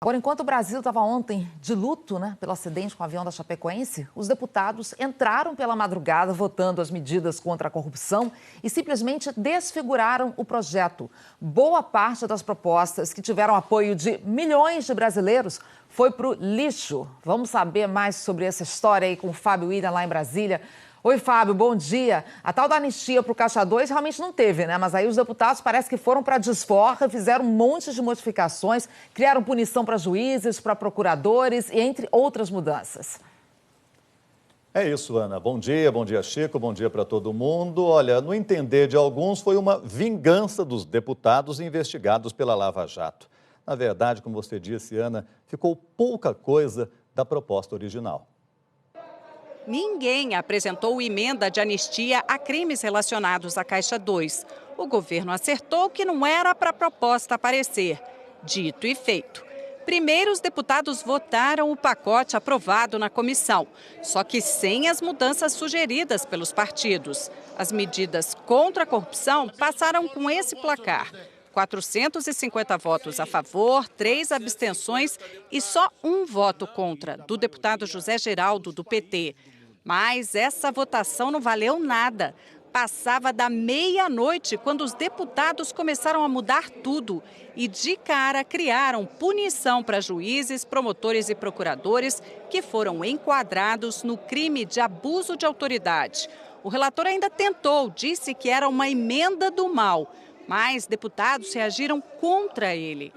Agora, enquanto o Brasil estava ontem de luto, pelo acidente com o avião da Chapecoense, os deputados entraram pela madrugada votando as medidas contra a corrupção e simplesmente desfiguraram o projeto. Boa parte das propostas que tiveram apoio de milhões de brasileiros foi para o lixo. Vamos saber mais sobre essa história aí com o Fábio William lá em Brasília. Oi, Fábio, bom dia. A tal da anistia para o Caixa 2 realmente não teve, Mas aí os deputados parece que foram para a desforra, fizeram um monte de modificações, criaram punição para juízes, para procuradores e entre outras mudanças. É isso, Ana. Bom dia, Chico, bom dia para todo mundo. Olha, no entender de alguns, foi uma vingança dos deputados investigados pela Lava Jato. Na verdade, como você disse, Ana, ficou pouca coisa da proposta original. Ninguém apresentou emenda de anistia a crimes relacionados à Caixa 2. O governo acertou que não era para a proposta aparecer. Dito e feito. Primeiro, os deputados votaram o pacote aprovado na comissão, só que sem as mudanças sugeridas pelos partidos. As medidas contra a corrupção passaram com esse placar: 450 votos a favor, 3 abstenções e só 1 voto contra, do deputado José Geraldo, do PT. Mas essa votação não valeu nada. Passava da meia-noite quando os deputados começaram a mudar tudo e, de cara, criaram punição para juízes, promotores e procuradores que foram enquadrados no crime de abuso de autoridade. O relator ainda tentou, disse que era uma emenda do mal, mas deputados reagiram contra ele.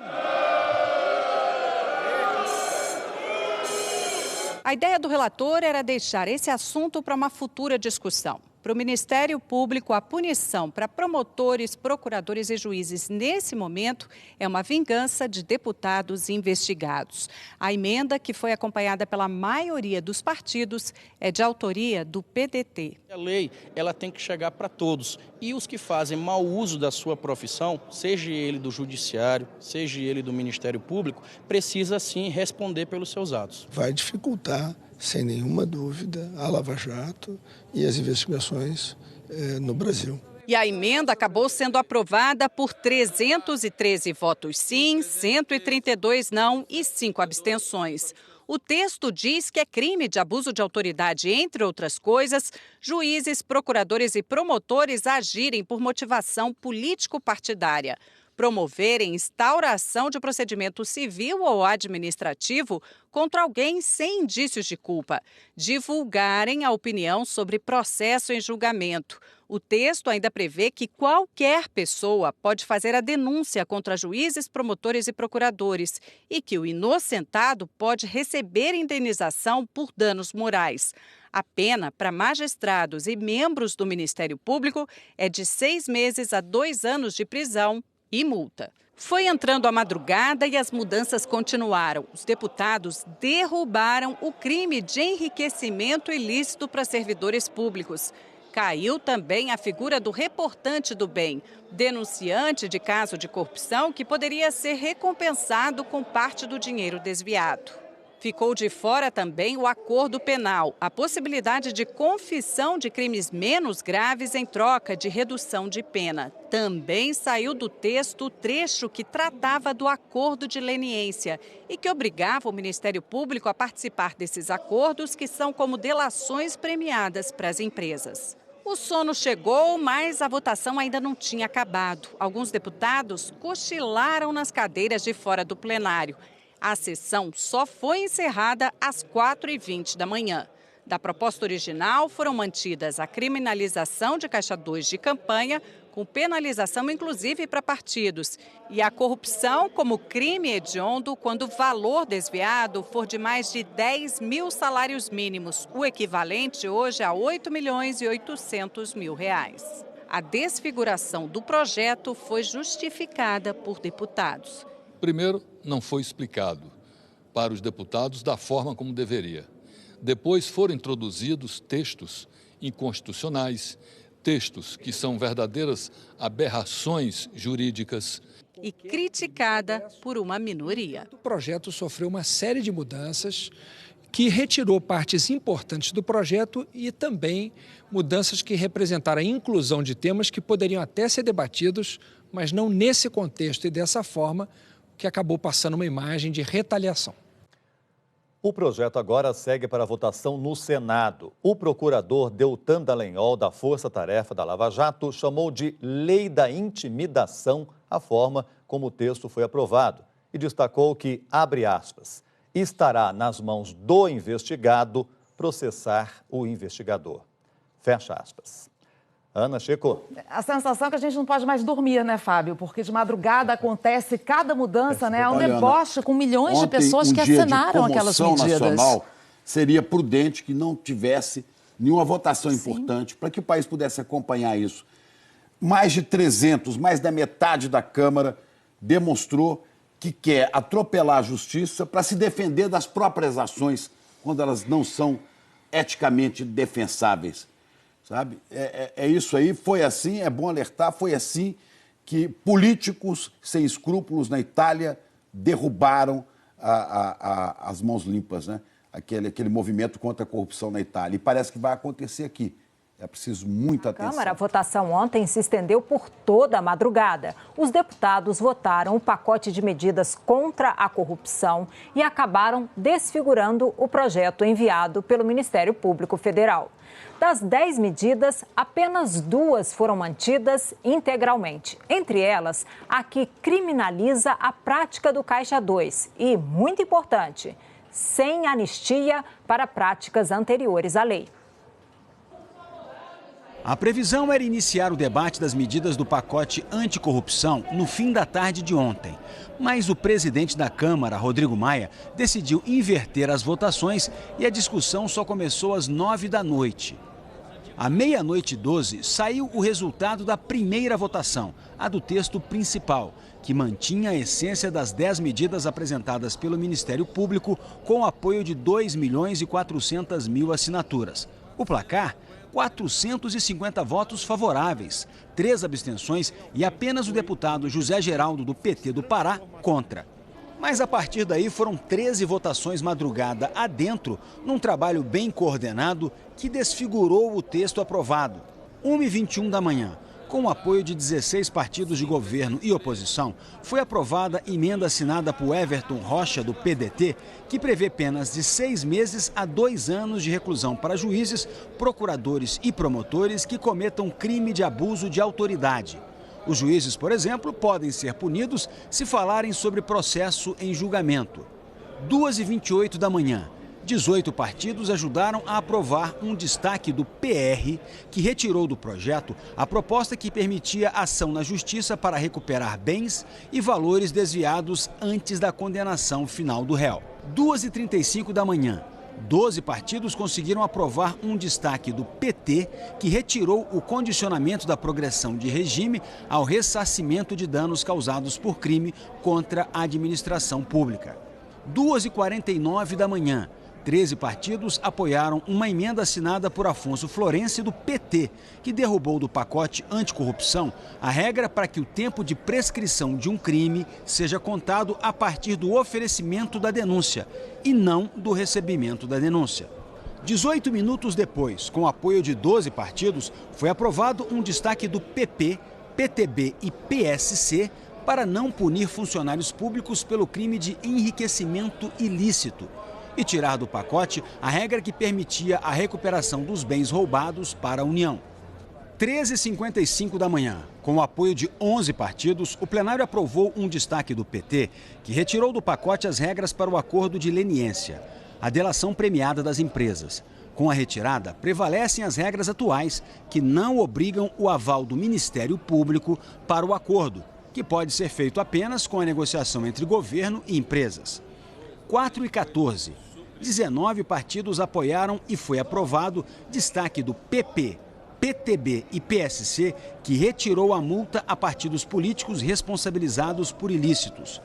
A ideia do relator era deixar esse assunto para uma futura discussão. Para o Ministério Público, a punição para promotores, procuradores e juízes nesse momento é uma vingança de deputados investigados. A emenda, que foi acompanhada pela maioria dos partidos, é de autoria do PDT. A lei, ela tem que chegar para todos. E os que fazem mau uso da sua profissão, seja ele do Judiciário, seja ele do Ministério Público, precisa sim responder pelos seus atos. Vai dificultar, sem nenhuma dúvida, a Lava Jato e as investigações no Brasil. E a emenda acabou sendo aprovada por 313 votos sim, 132 não e 5 abstenções. O texto diz que é crime de abuso de autoridade, entre outras coisas, juízes, procuradores e promotores agirem por motivação político-partidária, promoverem instauração de procedimento civil ou administrativo contra alguém sem indícios de culpa, divulgarem a opinião sobre processo em julgamento. O texto ainda prevê que qualquer pessoa pode fazer a denúncia contra juízes, promotores e procuradores e que o inocentado pode receber indenização por danos morais. A pena para magistrados e membros do Ministério Público é de 6 meses a 2 anos de prisão e multa. Foi entrando a madrugada e as mudanças continuaram. Os deputados derrubaram o crime de enriquecimento ilícito para servidores públicos. Caiu também a figura do reportante do bem, denunciante de caso de corrupção que poderia ser recompensado com parte do dinheiro desviado. Ficou de fora também o acordo penal, a possibilidade de confissão de crimes menos graves em troca de redução de pena. Também saiu do texto o trecho que tratava do acordo de leniência e que obrigava o Ministério Público a participar desses acordos, que são como delações premiadas para as empresas. O sono chegou, mas a votação ainda não tinha acabado. Alguns deputados cochilaram nas cadeiras de fora do plenário. A sessão só foi encerrada às 4h20 da manhã. Da proposta original foram mantidas a criminalização de Caixa 2 de campanha, com penalização inclusive para partidos, e a corrupção como crime hediondo quando o valor desviado for de mais de 10 mil salários mínimos, o equivalente hoje a R$ 8.800.000. A desfiguração do projeto foi justificada por deputados. Primeiro, não foi explicado para os deputados da forma como deveria. Depois foram introduzidos textos inconstitucionais, textos que são verdadeiras aberrações jurídicas. E criticada por uma minoria. O projeto sofreu uma série de mudanças que retirou partes importantes do projeto e também mudanças que representaram a inclusão de temas que poderiam até ser debatidos, mas não nesse contexto e dessa forma, que acabou passando uma imagem de retaliação. O projeto agora segue para votação no Senado. O procurador Deltan Dallagnol, da Força Tarefa da Lava Jato, chamou de Lei da Intimidação a forma como o texto foi aprovado e destacou que, abre aspas, estará nas mãos do investigado processar o investigador. Fecha aspas. Ana, Chico. A sensação é que a gente não pode mais dormir, né, Fábio? Porque de madrugada acontece cada mudança, né? É um deboche com milhões de pessoas que assinaram aquelas medidas. Nacional, seria prudente que não tivesse nenhuma votação importante para que o país pudesse acompanhar isso. Mais de 300, mais da metade da Câmara demonstrou que quer atropelar a justiça para se defender das próprias ações quando elas não são eticamente defensáveis. Sabe? É isso aí, foi assim, é bom alertar, foi assim que políticos sem escrúpulos na Itália derrubaram as mãos limpas, né? Aquele movimento contra a corrupção na Itália. E parece que vai acontecer aqui. É preciso muita atenção. Câmara, a votação ontem se estendeu por toda a madrugada. Os deputados votaram o pacote de medidas contra a corrupção e acabaram desfigurando o projeto enviado pelo Ministério Público Federal. Das 10 medidas, apenas 2 foram mantidas integralmente. Entre elas, a que criminaliza a prática do Caixa 2 e, muito importante, sem anistia para práticas anteriores à lei. A previsão era iniciar o debate das medidas do pacote anticorrupção no fim da tarde de ontem. Mas o presidente da Câmara, Rodrigo Maia, decidiu inverter as votações e a discussão só começou às 9 da noite. À 00:12, saiu o resultado da primeira votação, a do texto principal, que mantinha a essência das 10 medidas apresentadas pelo Ministério Público com o apoio de 2.400.000 assinaturas. O placar? 450 votos favoráveis, 3 abstenções e apenas o deputado José Geraldo, do PT do Pará, contra. Mas a partir daí foram 13 votações madrugada adentro, num trabalho bem coordenado que desfigurou o texto aprovado. 1h21 da manhã, com o apoio de 16 partidos de governo e oposição, foi aprovada emenda assinada por Everton Rocha, do PDT, que prevê penas de 6 meses a 2 anos de reclusão para juízes, procuradores e promotores que cometam crime de abuso de autoridade. Os juízes, por exemplo, podem ser punidos se falarem sobre processo em julgamento. 2h28 da manhã. 18 partidos ajudaram a aprovar um destaque do PR, que retirou do projeto a proposta que permitia ação na justiça para recuperar bens e valores desviados antes da condenação final do réu. 2h35 da manhã. 12 partidos conseguiram aprovar um destaque do PT, que retirou o condicionamento da progressão de regime ao ressarcimento de danos causados por crime contra a administração pública. 2h49 da manhã. 13 partidos apoiaram uma emenda assinada por Afonso Florense, do PT, que derrubou do pacote anticorrupção a regra para que o tempo de prescrição de um crime seja contado a partir do oferecimento da denúncia e não do recebimento da denúncia. 18 minutos depois, com o apoio de 12 partidos, foi aprovado um destaque do PP, PTB e PSC para não punir funcionários públicos pelo crime de enriquecimento ilícito e tirar do pacote a regra que permitia a recuperação dos bens roubados para a União. 13h55 da manhã, com o apoio de 11 partidos, o plenário aprovou um destaque do PT, que retirou do pacote as regras para o acordo de leniência, a delação premiada das empresas. Com a retirada, prevalecem as regras atuais, que não obrigam o aval do Ministério Público para o acordo, que pode ser feito apenas com a negociação entre governo e empresas. 4h14. 19 partidos apoiaram e foi aprovado destaque do PP, PTB e PSC, que retirou a multa a partidos políticos responsabilizados por ilícitos.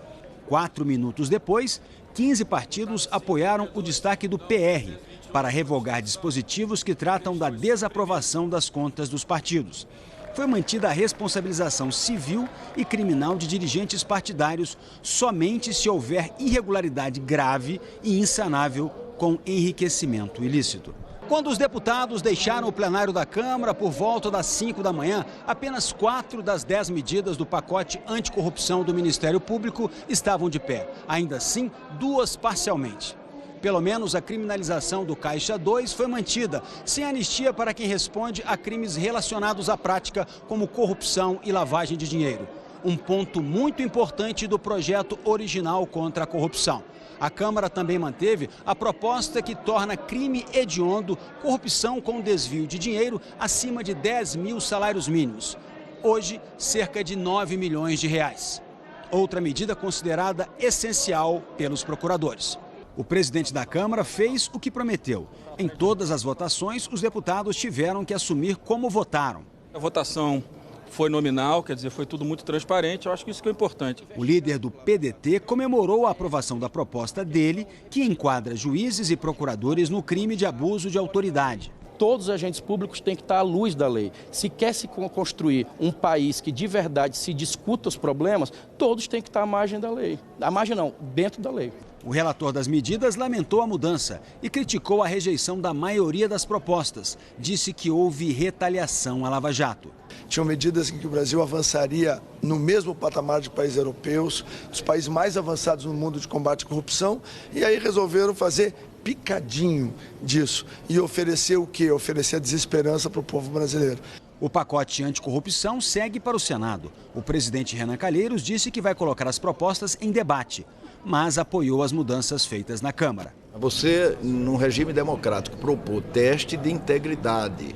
4 minutos depois, 15 partidos apoiaram o destaque do PR para revogar dispositivos que tratam da desaprovação das contas dos partidos. Foi mantida a responsabilização civil e criminal de dirigentes partidários somente se houver irregularidade grave e insanável com enriquecimento ilícito. Quando os deputados deixaram o plenário da Câmara por volta das 5 da manhã, apenas 4 das 10 medidas do pacote anticorrupção do Ministério Público estavam de pé. Ainda assim, 2 parcialmente. Pelo menos a criminalização do Caixa 2 foi mantida, sem anistia para quem responde a crimes relacionados à prática como corrupção e lavagem de dinheiro. Um ponto muito importante do projeto original contra a corrupção. A Câmara também manteve a proposta que torna crime hediondo corrupção com desvio de dinheiro acima de 10 mil salários mínimos. Hoje, cerca de 9 milhões de reais. Outra medida considerada essencial pelos procuradores. O presidente da Câmara fez o que prometeu. Em todas as votações, os deputados tiveram que assumir como votaram. A votação foi nominal, quer dizer, foi tudo muito transparente, eu acho que isso que é importante. O líder do PDT comemorou a aprovação da proposta dele, que enquadra juízes e procuradores no crime de abuso de autoridade. Todos os agentes públicos têm que estar à luz da lei. Se quer se construir um país que de verdade se discuta os problemas, todos têm que estar à margem da lei. À margem não, dentro da lei. O relator das medidas lamentou a mudança e criticou a rejeição da maioria das propostas. Disse que houve retaliação à Lava Jato. Tinham medidas em que o Brasil avançaria no mesmo patamar de países europeus, dos países mais avançados no mundo de combate à corrupção, e aí resolveram fazer picadinho disso e oferecer o quê? Oferecer a desesperança para o povo brasileiro. O pacote anticorrupção segue para o Senado. O presidente Renan Calheiros disse que vai colocar as propostas em debate, mas apoiou as mudanças feitas na Câmara. Você, num regime democrático, propor teste de integridade,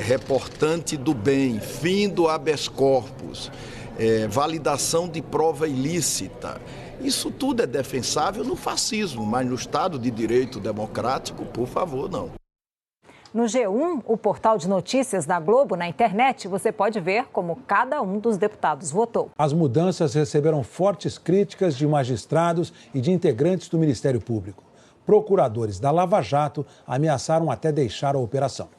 reportante do bem, fim do habeas corpus, validação de prova ilícita, isso tudo é defensável no fascismo, mas no Estado de Direito democrático, por favor, não. No G1, o portal de notícias da Globo, na internet, você pode ver como cada um dos deputados votou. As mudanças receberam fortes críticas de magistrados e de integrantes do Ministério Público. Procuradores da Lava Jato ameaçaram até deixar a operação.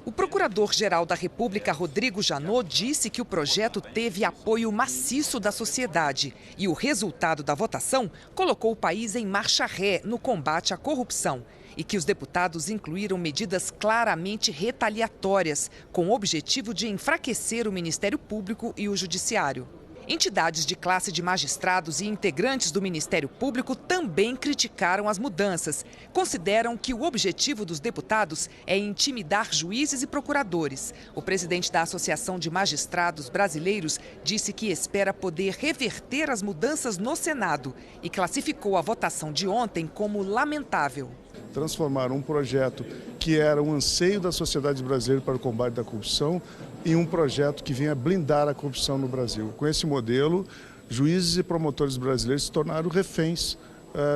O Procurador-Geral da República, Rodrigo Janot, disse que o projeto teve apoio maciço da sociedade e o resultado da votação colocou o país em marcha ré no combate à corrupção e que os deputados incluíram medidas claramente retaliatórias com o objetivo de enfraquecer o Ministério Público e o Judiciário. Entidades de classe de magistrados e integrantes do Ministério Público também criticaram as mudanças. Consideram que o objetivo dos deputados é intimidar juízes e procuradores. O presidente da Associação de Magistrados Brasileiros disse que espera poder reverter as mudanças no Senado e classificou a votação de ontem como lamentável. Transformar um projeto que era um anseio da sociedade brasileira para o combate da corrupção em um projeto que venha blindar a corrupção no Brasil. Com esse modelo, juízes e promotores brasileiros se tornaram reféns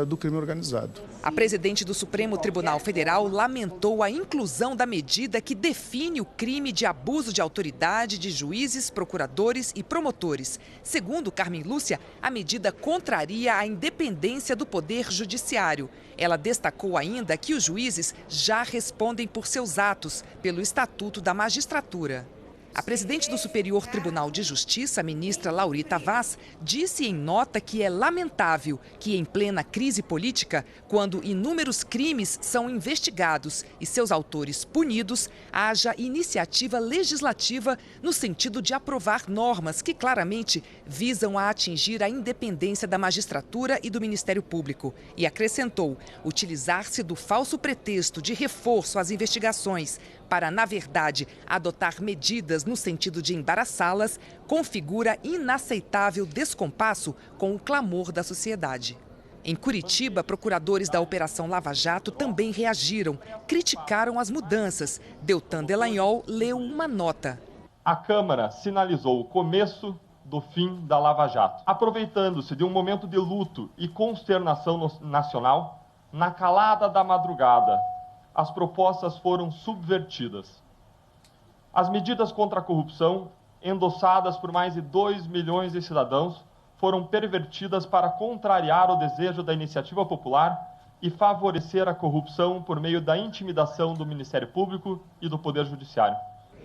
do crime organizado. A presidente do Supremo Tribunal Federal lamentou a inclusão da medida que define o crime de abuso de autoridade de juízes, procuradores e promotores. Segundo Carmen Lúcia, a medida contraria a independência do Poder Judiciário. Ela destacou ainda que os juízes já respondem por seus atos pelo Estatuto da Magistratura. A presidente do Superior Tribunal de Justiça, a ministra Laurita Vaz, disse em nota que é lamentável que, em plena crise política, quando inúmeros crimes são investigados e seus autores punidos, haja iniciativa legislativa no sentido de aprovar normas que claramente visam a atingir a independência da magistratura e do Ministério Público. E acrescentou, utilizar-se do falso pretexto de reforço às investigações para, na verdade, adotar medidas no sentido de embaraçá-las, configura inaceitável descompasso com o clamor da sociedade. Em Curitiba, procuradores da Operação Lava Jato também reagiram, criticaram as mudanças. Deltan Delagnol leu uma nota. A Câmara sinalizou o começo do fim da Lava Jato. Aproveitando-se de um momento de luto e consternação nacional, na calada da madrugada, as propostas foram subvertidas. As medidas contra a corrupção, endossadas por mais de 2 milhões de cidadãos, foram pervertidas para contrariar o desejo da iniciativa popular e favorecer a corrupção por meio da intimidação do Ministério Público e do Poder Judiciário.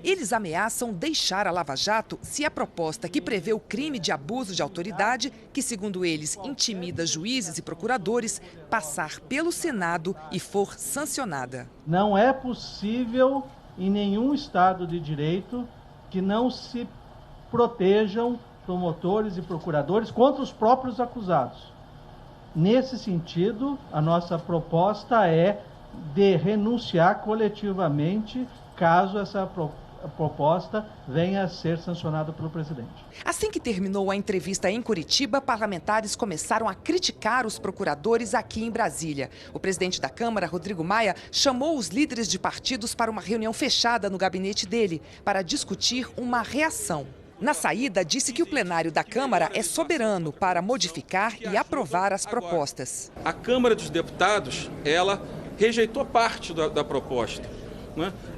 Eles ameaçam deixar a Lava Jato se a proposta que prevê o crime de abuso de autoridade, que segundo eles intimida juízes e procuradores, passar pelo Senado e for sancionada. Não é possível em nenhum Estado de Direito que não se protejam promotores e procuradores contra os próprios acusados. Nesse sentido, a nossa proposta é de renunciar coletivamente caso essa proposta venha a ser sancionada pelo presidente. Assim que terminou a entrevista em Curitiba, parlamentares começaram a criticar os procuradores aqui em Brasília. O presidente da Câmara, Rodrigo Maia, chamou os líderes de partidos para uma reunião fechada no gabinete dele para discutir uma reação. Na saída, disse que o plenário da Câmara é soberano para modificar e aprovar as propostas. A Câmara dos Deputados, ela rejeitou parte da proposta.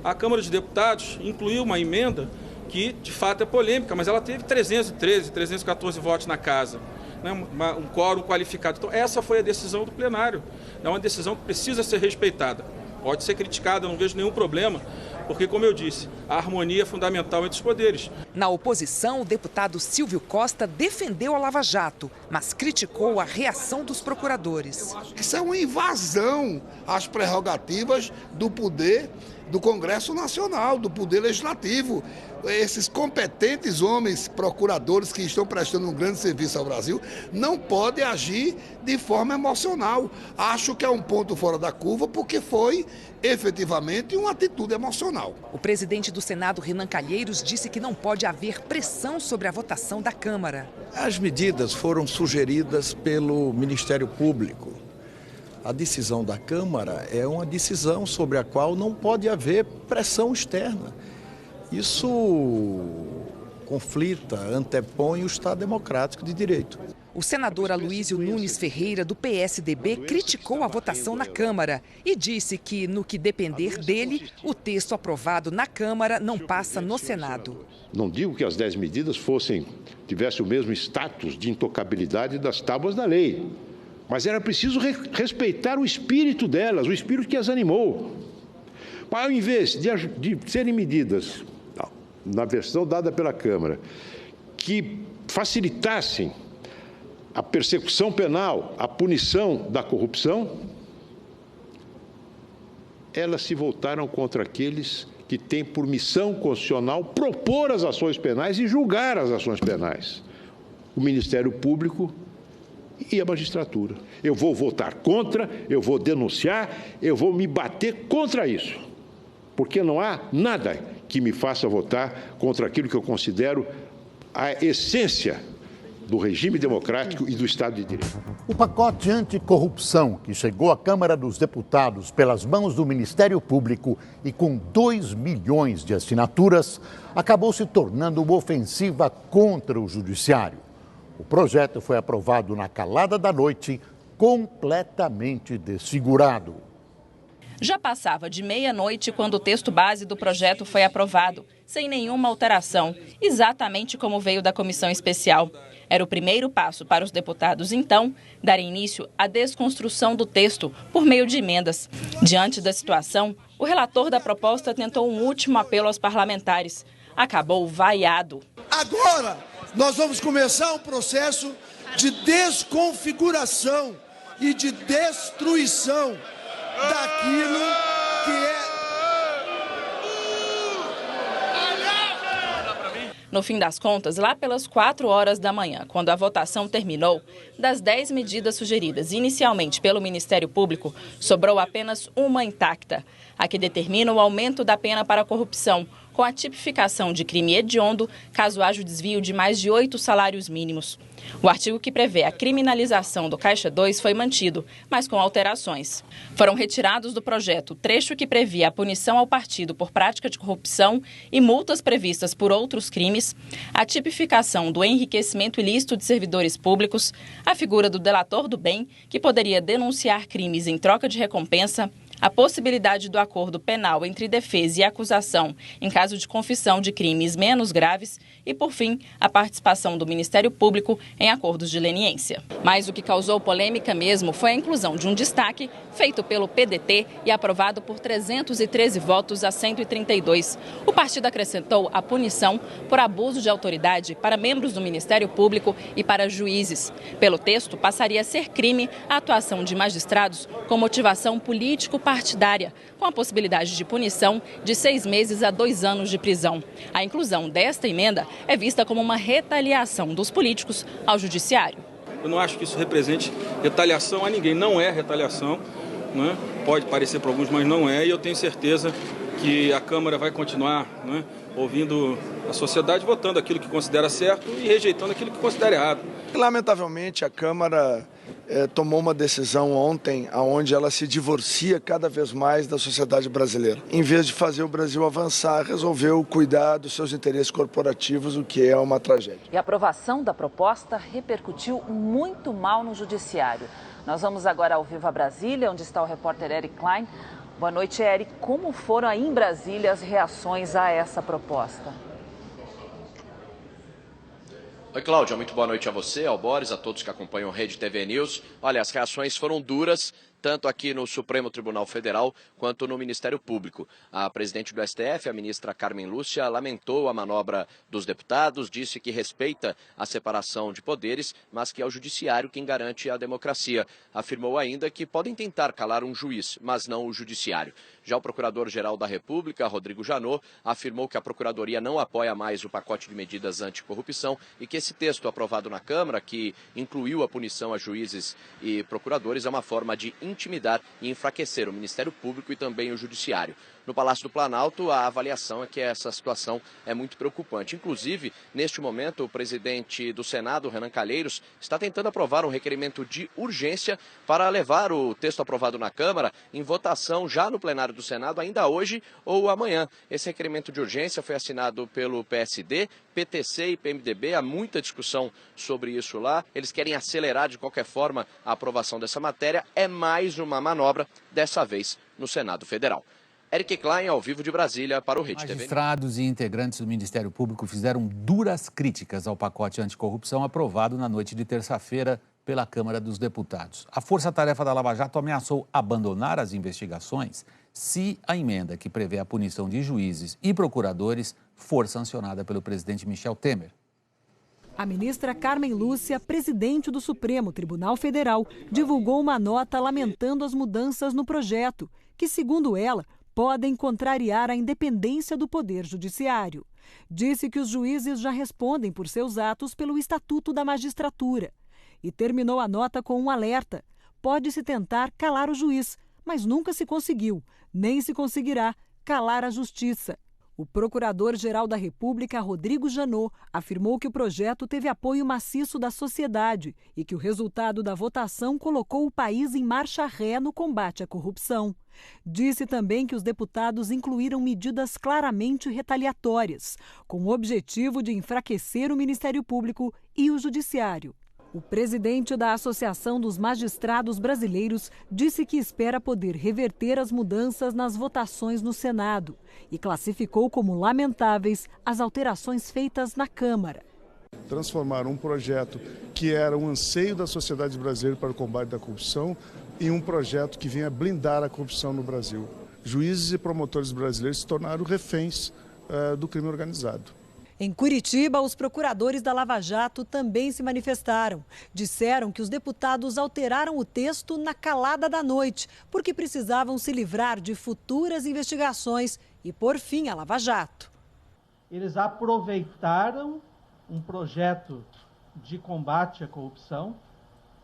A Câmara dos Deputados incluiu uma emenda que, de fato, é polêmica, mas ela teve 314 votos na casa, um quórum qualificado. Então, essa foi a decisão do plenário. É uma decisão que precisa ser respeitada. Pode ser criticada, não vejo nenhum problema, porque, como eu disse, a harmonia é fundamental entre os poderes. Na oposição, o deputado Silvio Costa defendeu a Lava Jato, mas criticou a reação dos procuradores. Isso é uma invasão às prerrogativas do poder do Congresso Nacional, do Poder Legislativo. Esses competentes homens procuradores que estão prestando um grande serviço ao Brasil não podem agir de forma emocional. Acho que é um ponto fora da curva porque foi efetivamente uma atitude emocional. O presidente do Senado, Renan Calheiros, disse que não pode haver pressão sobre a votação da Câmara. As medidas foram sugeridas pelo Ministério Público. A decisão da Câmara é uma decisão sobre a qual não pode haver pressão externa. Isso conflita, antepõe o Estado Democrático de Direito. O senador Aloysio Nunes Ferreira, do PSDB, criticou a votação na Câmara e disse que, no que depender dele, o texto aprovado na Câmara não passa no Senado. Não digo que as 10 medidas tivessem o mesmo status de intocabilidade das tábuas da lei. Mas era preciso respeitar o espírito delas, o espírito que as animou. Mas, ao invés de serem medidas, na versão dada pela Câmara, que facilitassem a persecução penal, a punição da corrupção, elas se voltaram contra aqueles que têm por missão constitucional propor as ações penais e julgar as ações penais. O Ministério Público e a magistratura. Eu vou votar contra, eu vou denunciar, eu vou me bater contra isso. Porque não há nada que me faça votar contra aquilo que eu considero a essência do regime democrático e do Estado de Direito. O pacote anticorrupção, que chegou à Câmara dos Deputados pelas mãos do Ministério Público e com 2 milhões de assinaturas, acabou se tornando uma ofensiva contra o Judiciário. O projeto foi aprovado na calada da noite, completamente desfigurado. Já passava de meia-noite quando o texto base do projeto foi aprovado, sem nenhuma alteração, exatamente como veio da comissão especial. Era o primeiro passo para os deputados, então, darem início à desconstrução do texto por meio de emendas. Diante da situação, o relator da proposta tentou um último apelo aos parlamentares. Acabou vaiado. Agora, nós vamos começar um processo de desconfiguração e de destruição daquilo que é... No fim das contas, lá pelas 4 horas da manhã, quando a votação terminou, das 10 medidas sugeridas inicialmente pelo Ministério Público, sobrou apenas uma intacta, a que determina o aumento da pena para a corrupção, com a tipificação de crime hediondo, caso haja o desvio de mais de 8 salários mínimos. O artigo que prevê a criminalização do Caixa 2 foi mantido, mas com alterações. Foram retirados do projeto o trecho que previa a punição ao partido por prática de corrupção e multas previstas por outros crimes, a tipificação do enriquecimento ilícito de servidores públicos, a figura do delator do bem, que poderia denunciar crimes em troca de recompensa, a possibilidade do acordo penal entre defesa e acusação em caso de confissão de crimes menos graves e, por fim, a participação do Ministério Público em acordos de leniência. Mas o que causou polêmica mesmo foi a inclusão de um destaque feito pelo PDT e aprovado por 313 votos a 132. O partido acrescentou a punição por abuso de autoridade para membros do Ministério Público e para juízes. Pelo texto, passaria a ser crime a atuação de magistrados com motivação político-partidária, com a possibilidade de punição de 6 meses a 2 anos de prisão. A inclusão desta emenda é vista como uma retaliação dos políticos ao judiciário. Eu não acho que isso represente retaliação a ninguém. Não é retaliação, né? Pode parecer para alguns, mas não é. E eu tenho certeza que a Câmara vai continuar, né, ouvindo a sociedade, votando aquilo que considera certo e rejeitando aquilo que considera errado. Lamentavelmente, a Câmara tomou uma decisão ontem onde ela se divorcia cada vez mais da sociedade brasileira. Em vez de fazer o Brasil avançar, resolveu cuidar dos seus interesses corporativos, o que é uma tragédia. E a aprovação da proposta repercutiu muito mal no judiciário. Nós vamos agora ao vivo a Brasília, onde está o repórter Eric Klein. Boa noite, Eric. Como foram aí em Brasília as reações a essa proposta? Oi, Cláudia, muito boa noite a você, ao Boris, a todos que acompanham a Rede TV News. Olha, as reações foram duras, tanto aqui no Supremo Tribunal Federal quanto no Ministério Público. A presidente do STF, a ministra Carmen Lúcia, lamentou a manobra dos deputados, disse que respeita a separação de poderes, mas que é o judiciário quem garante a democracia. Afirmou ainda que podem tentar calar um juiz, mas não o judiciário. Já o Procurador-Geral da República, Rodrigo Janot, afirmou que a Procuradoria não apoia mais o pacote de medidas anticorrupção e que esse texto aprovado na Câmara, que incluiu a punição a juízes e procuradores, é uma forma de intimidar e enfraquecer o Ministério Público e também o Judiciário. No Palácio do Planalto, a avaliação é que essa situação é muito preocupante. Inclusive, neste momento, o presidente do Senado, Renan Calheiros, está tentando aprovar um requerimento de urgência para levar o texto aprovado na Câmara em votação já no plenário do Senado, ainda hoje ou amanhã. Esse requerimento de urgência foi assinado pelo PSD, PTC e PMDB. Há muita discussão sobre isso lá. Eles querem acelerar, de qualquer forma, a aprovação dessa matéria. É mais uma manobra, dessa vez no Senado Federal. Eric Klein, ao vivo de Brasília, para o Rede TV. Magistrados e integrantes do Ministério Público fizeram duras críticas ao pacote anticorrupção aprovado na noite de terça-feira pela Câmara dos Deputados. A Força-Tarefa da Lava Jato ameaçou abandonar as investigações se a emenda que prevê a punição de juízes e procuradores for sancionada pelo presidente Michel Temer. A ministra Carmen Lúcia, presidente do Supremo Tribunal Federal, divulgou uma nota lamentando as mudanças no projeto, que, segundo ela, podem contrariar a independência do Poder Judiciário. Disse que os juízes já respondem por seus atos pelo Estatuto da Magistratura. E terminou a nota com um alerta. Pode-se tentar calar o juiz, mas nunca se conseguiu, nem se conseguirá calar a Justiça. O Procurador-Geral da República, Rodrigo Janot, afirmou que o projeto teve apoio maciço da sociedade e que o resultado da votação colocou o país em marcha ré no combate à corrupção. Disse também que os deputados incluíram medidas claramente retaliatórias, com o objetivo de enfraquecer o Ministério Público e o Judiciário. O presidente da Associação dos Magistrados Brasileiros disse que espera poder reverter as mudanças nas votações no Senado e classificou como lamentáveis as alterações feitas na Câmara. Transformar um projeto que era um anseio da sociedade brasileira para o combate da corrupção em um projeto que venha blindar a corrupção no Brasil. Juízes e promotores brasileiros se tornaram reféns do crime organizado. Em Curitiba, os procuradores da Lava Jato também se manifestaram. Disseram que os deputados alteraram o texto na calada da noite, porque precisavam se livrar de futuras investigações e pôr fim à Lava Jato. Eles aproveitaram um projeto de combate à corrupção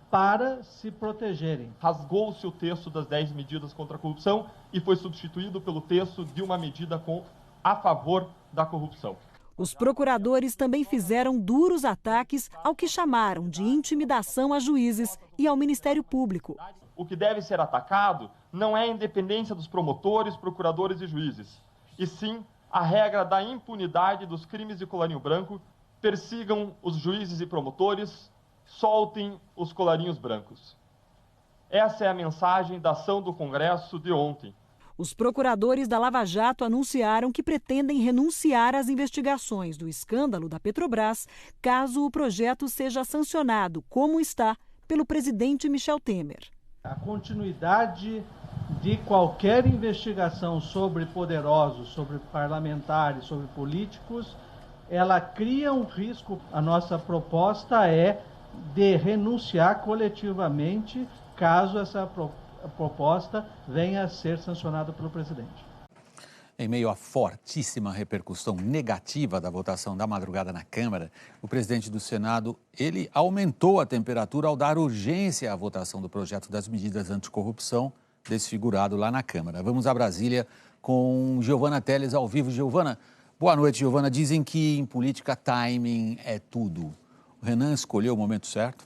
para se protegerem. Rasgou-se o texto das 10 medidas contra a corrupção e foi substituído pelo texto de uma medida a favor da corrupção. Os procuradores também fizeram duros ataques ao que chamaram de intimidação a juízes e ao Ministério Público. O que deve ser atacado não é a independência dos promotores, procuradores e juízes, e sim a regra da impunidade dos crimes de colarinho branco. Persigam os juízes e promotores, soltem os colarinhos brancos. Essa é a mensagem da ação do Congresso de ontem. Os procuradores da Lava Jato anunciaram que pretendem renunciar às investigações do escândalo da Petrobras, caso o projeto seja sancionado, como está, pelo presidente Michel Temer. A continuidade de qualquer investigação sobre poderosos, sobre parlamentares, sobre políticos, ela cria um risco. A nossa proposta é de renunciar coletivamente, caso essa proposta venha a ser sancionada pelo presidente. Em meio à fortíssima repercussão negativa da votação da madrugada na Câmara, o presidente do Senado, ele aumentou a temperatura ao dar urgência à votação do projeto das medidas anticorrupção, desfigurado lá na Câmara. Vamos a Brasília com Giovana Teles ao vivo. Giovana, boa noite, Giovana. Dizem que em política timing é tudo. O Renan escolheu o momento certo?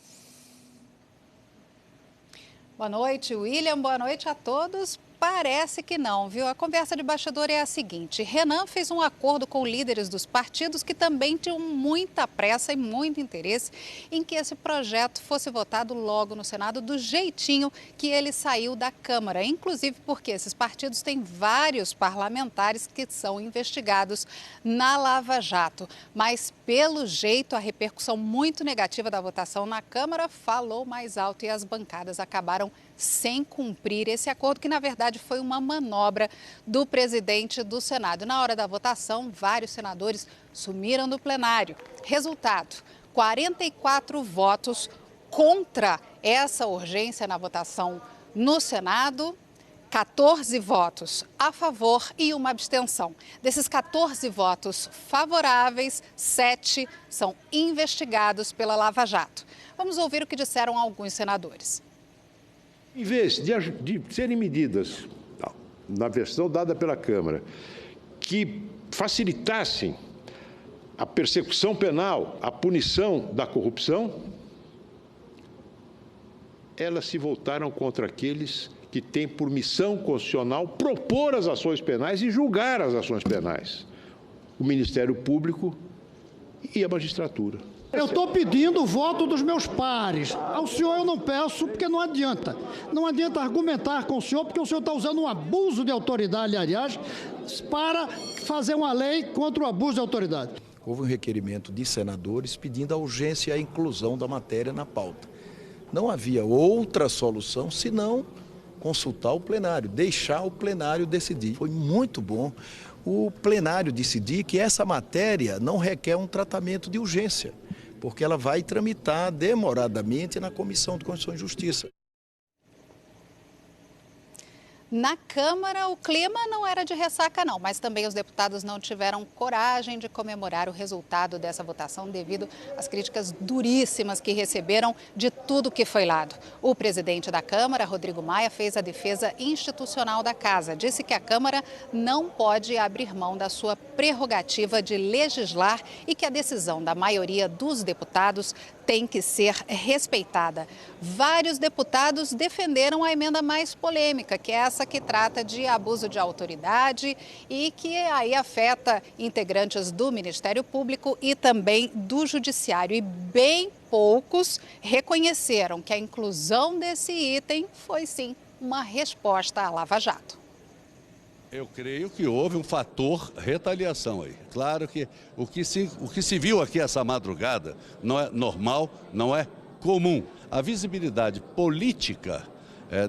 Boa noite, William. Boa noite a todos. Parece que não, viu? A conversa de bastidor é a seguinte: Renan fez um acordo com líderes dos partidos que também tinham muita pressa e muito interesse em que esse projeto fosse votado logo no Senado do jeitinho que ele saiu da Câmara, inclusive porque esses partidos têm vários parlamentares que são investigados na Lava Jato. Mas, pelo jeito, a repercussão muito negativa da votação na Câmara falou mais alto e as bancadas acabaram sem cumprir esse acordo, que na verdade foi uma manobra do presidente do Senado. Na hora da votação, vários senadores sumiram do plenário. Resultado: 44 votos contra essa urgência na votação no Senado, 14 votos a favor e uma abstenção. Desses 14 votos favoráveis, 7 são investigados pela Lava Jato. Vamos ouvir o que disseram alguns senadores. Em vez de serem medidas, na versão dada pela Câmara, que facilitassem a persecução penal, a punição da corrupção, elas se voltaram contra aqueles que têm por missão constitucional propor as ações penais e julgar as ações penais: o Ministério Público e a magistratura. Eu estou pedindo o voto dos meus pares. Ao senhor eu não peço, porque não adianta. Não adianta argumentar com o senhor, porque o senhor está usando um abuso de autoridade, aliás, para fazer uma lei contra o abuso de autoridade. Houve um requerimento de senadores pedindo a urgência e a inclusão da matéria na pauta. Não havia outra solução senão consultar o plenário, deixar o plenário decidir. Foi muito bom o plenário decidir que essa matéria não requer um tratamento de urgência, porque ela vai tramitar demoradamente na Comissão de Constituição e Justiça. Na Câmara, o clima não era de ressaca, não, mas também os deputados não tiveram coragem de comemorar o resultado dessa votação devido às críticas duríssimas que receberam de tudo que foi lado. O presidente da Câmara, Rodrigo Maia, fez a defesa institucional da Casa. Disse que a Câmara não pode abrir mão da sua prerrogativa de legislar e que a decisão da maioria dos deputados tem que ser respeitada. Vários deputados defenderam a emenda mais polêmica, que é essa que trata de abuso de autoridade e que aí afeta integrantes do Ministério Público e também do Judiciário. E bem poucos reconheceram que a inclusão desse item foi, sim, uma resposta à Lava Jato. Eu creio que houve um fator retaliação aí. Claro que o que se viu aqui essa madrugada não é normal, não é comum. A visibilidade política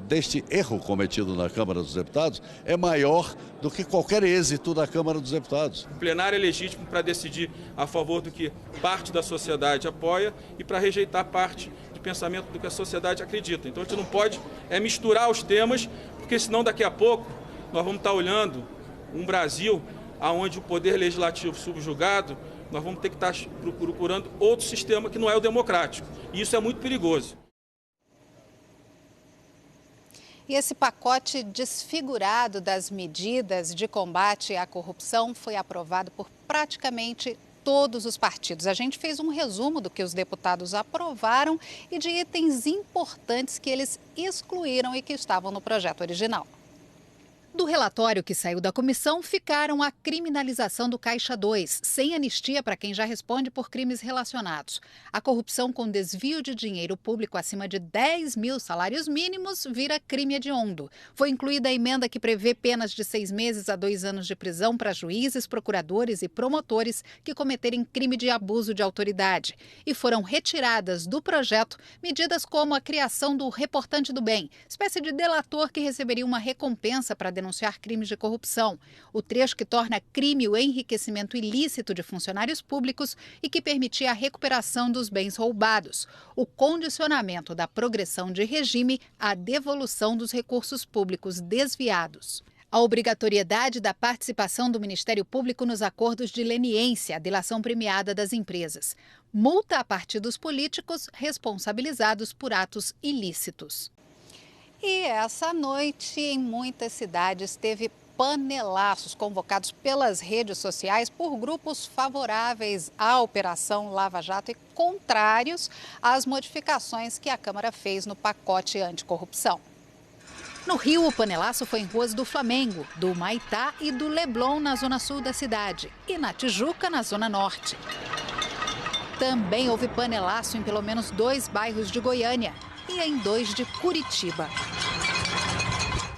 deste erro cometido na Câmara dos Deputados é maior do que qualquer êxito da Câmara dos Deputados. O plenário é legítimo para decidir a favor do que parte da sociedade apoia e para rejeitar parte de pensamento do que a sociedade acredita. Então a gente não pode misturar os temas, porque senão daqui a pouco nós vamos estar olhando um Brasil onde o poder legislativo subjugado, nós vamos ter que estar procurando outro sistema que não é o democrático. E isso é muito perigoso. E esse pacote desfigurado das medidas de combate à corrupção foi aprovado por praticamente todos os partidos. A gente fez um resumo do que os deputados aprovaram e de itens importantes que eles excluíram e que estavam no projeto original. Do relatório que saiu da comissão, ficaram a criminalização do Caixa 2, sem anistia para quem já responde por crimes relacionados. A corrupção com desvio de dinheiro público acima de 10 mil salários mínimos vira crime hediondo. Foi incluída a emenda que prevê penas de 6 meses a 2 anos de prisão para juízes, procuradores e promotores que cometerem crime de abuso de autoridade. E foram retiradas do projeto medidas como a criação do reportante do bem, espécie de delator que receberia uma recompensa para denunciar crimes de corrupção, o trecho que torna crime o enriquecimento ilícito de funcionários públicos e que permitia a recuperação dos bens roubados, o condicionamento da progressão de regime à devolução dos recursos públicos desviados. A obrigatoriedade da participação do Ministério Público nos acordos de leniência, a delação premiada das empresas. Multa a partidos políticos responsabilizados por atos ilícitos. E essa noite, em muitas cidades, teve panelaços convocados pelas redes sociais por grupos favoráveis à Operação Lava Jato e contrários às modificações que a Câmara fez no pacote anticorrupção. No Rio, o panelaço foi em ruas do Flamengo, do Humaitá e do Leblon, na zona sul da cidade, e na Tijuca, na zona norte. Também houve panelaço em pelo menos 2 bairros de Goiânia e em 2 de Curitiba.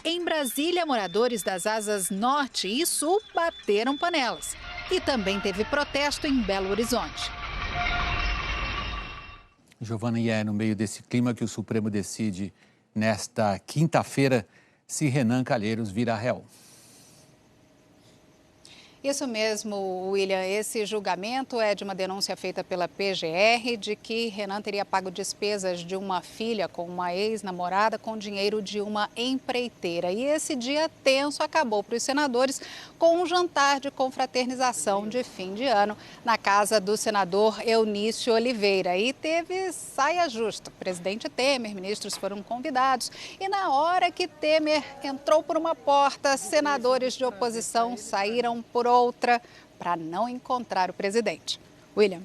Em Brasília, moradores das asas norte e sul bateram panelas. E também teve protesto em Belo Horizonte. Giovana, e é no meio desse clima que o Supremo decide nesta quinta-feira se Renan Calheiros vira réu. Isso mesmo, William. Esse julgamento é de uma denúncia feita pela PGR de que Renan teria pago despesas de uma filha com uma ex-namorada com dinheiro de uma empreiteira. E esse dia tenso acabou para os senadores com um jantar de confraternização de fim de ano na casa do senador Eunício Oliveira. E teve saia justa. O presidente Temer, ministros foram convidados. E na hora que Temer entrou por uma porta, senadores de oposição saíram por outra para não encontrar o presidente. William.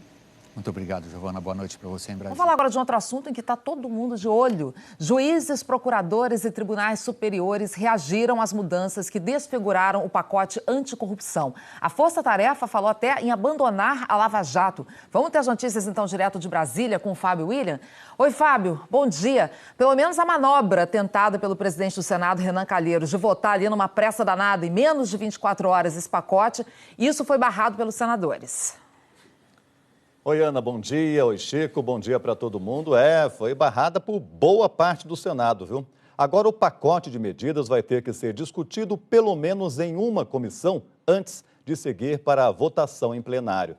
Muito obrigado, Giovana. Boa noite para você em Brasília. Vamos falar agora de um outro assunto em que está todo mundo de olho. Juízes, procuradores e tribunais superiores reagiram às mudanças que desfiguraram o pacote anticorrupção. A Força Tarefa falou até em abandonar a Lava Jato. Vamos ter as notícias, então, direto de Brasília com o Fábio William. Oi, Fábio. Bom dia. Pelo menos a manobra tentada pelo presidente do Senado, Renan Calheiros, de votar ali numa pressa danada em menos de 24 horas esse pacote, isso foi barrado pelos senadores. Oi, Ana, bom dia. Oi, Chico, bom dia para todo mundo. Foi barrada por boa parte do Senado, viu? Agora o pacote de medidas vai ter que ser discutido pelo menos em uma comissão antes de seguir para a votação em plenário.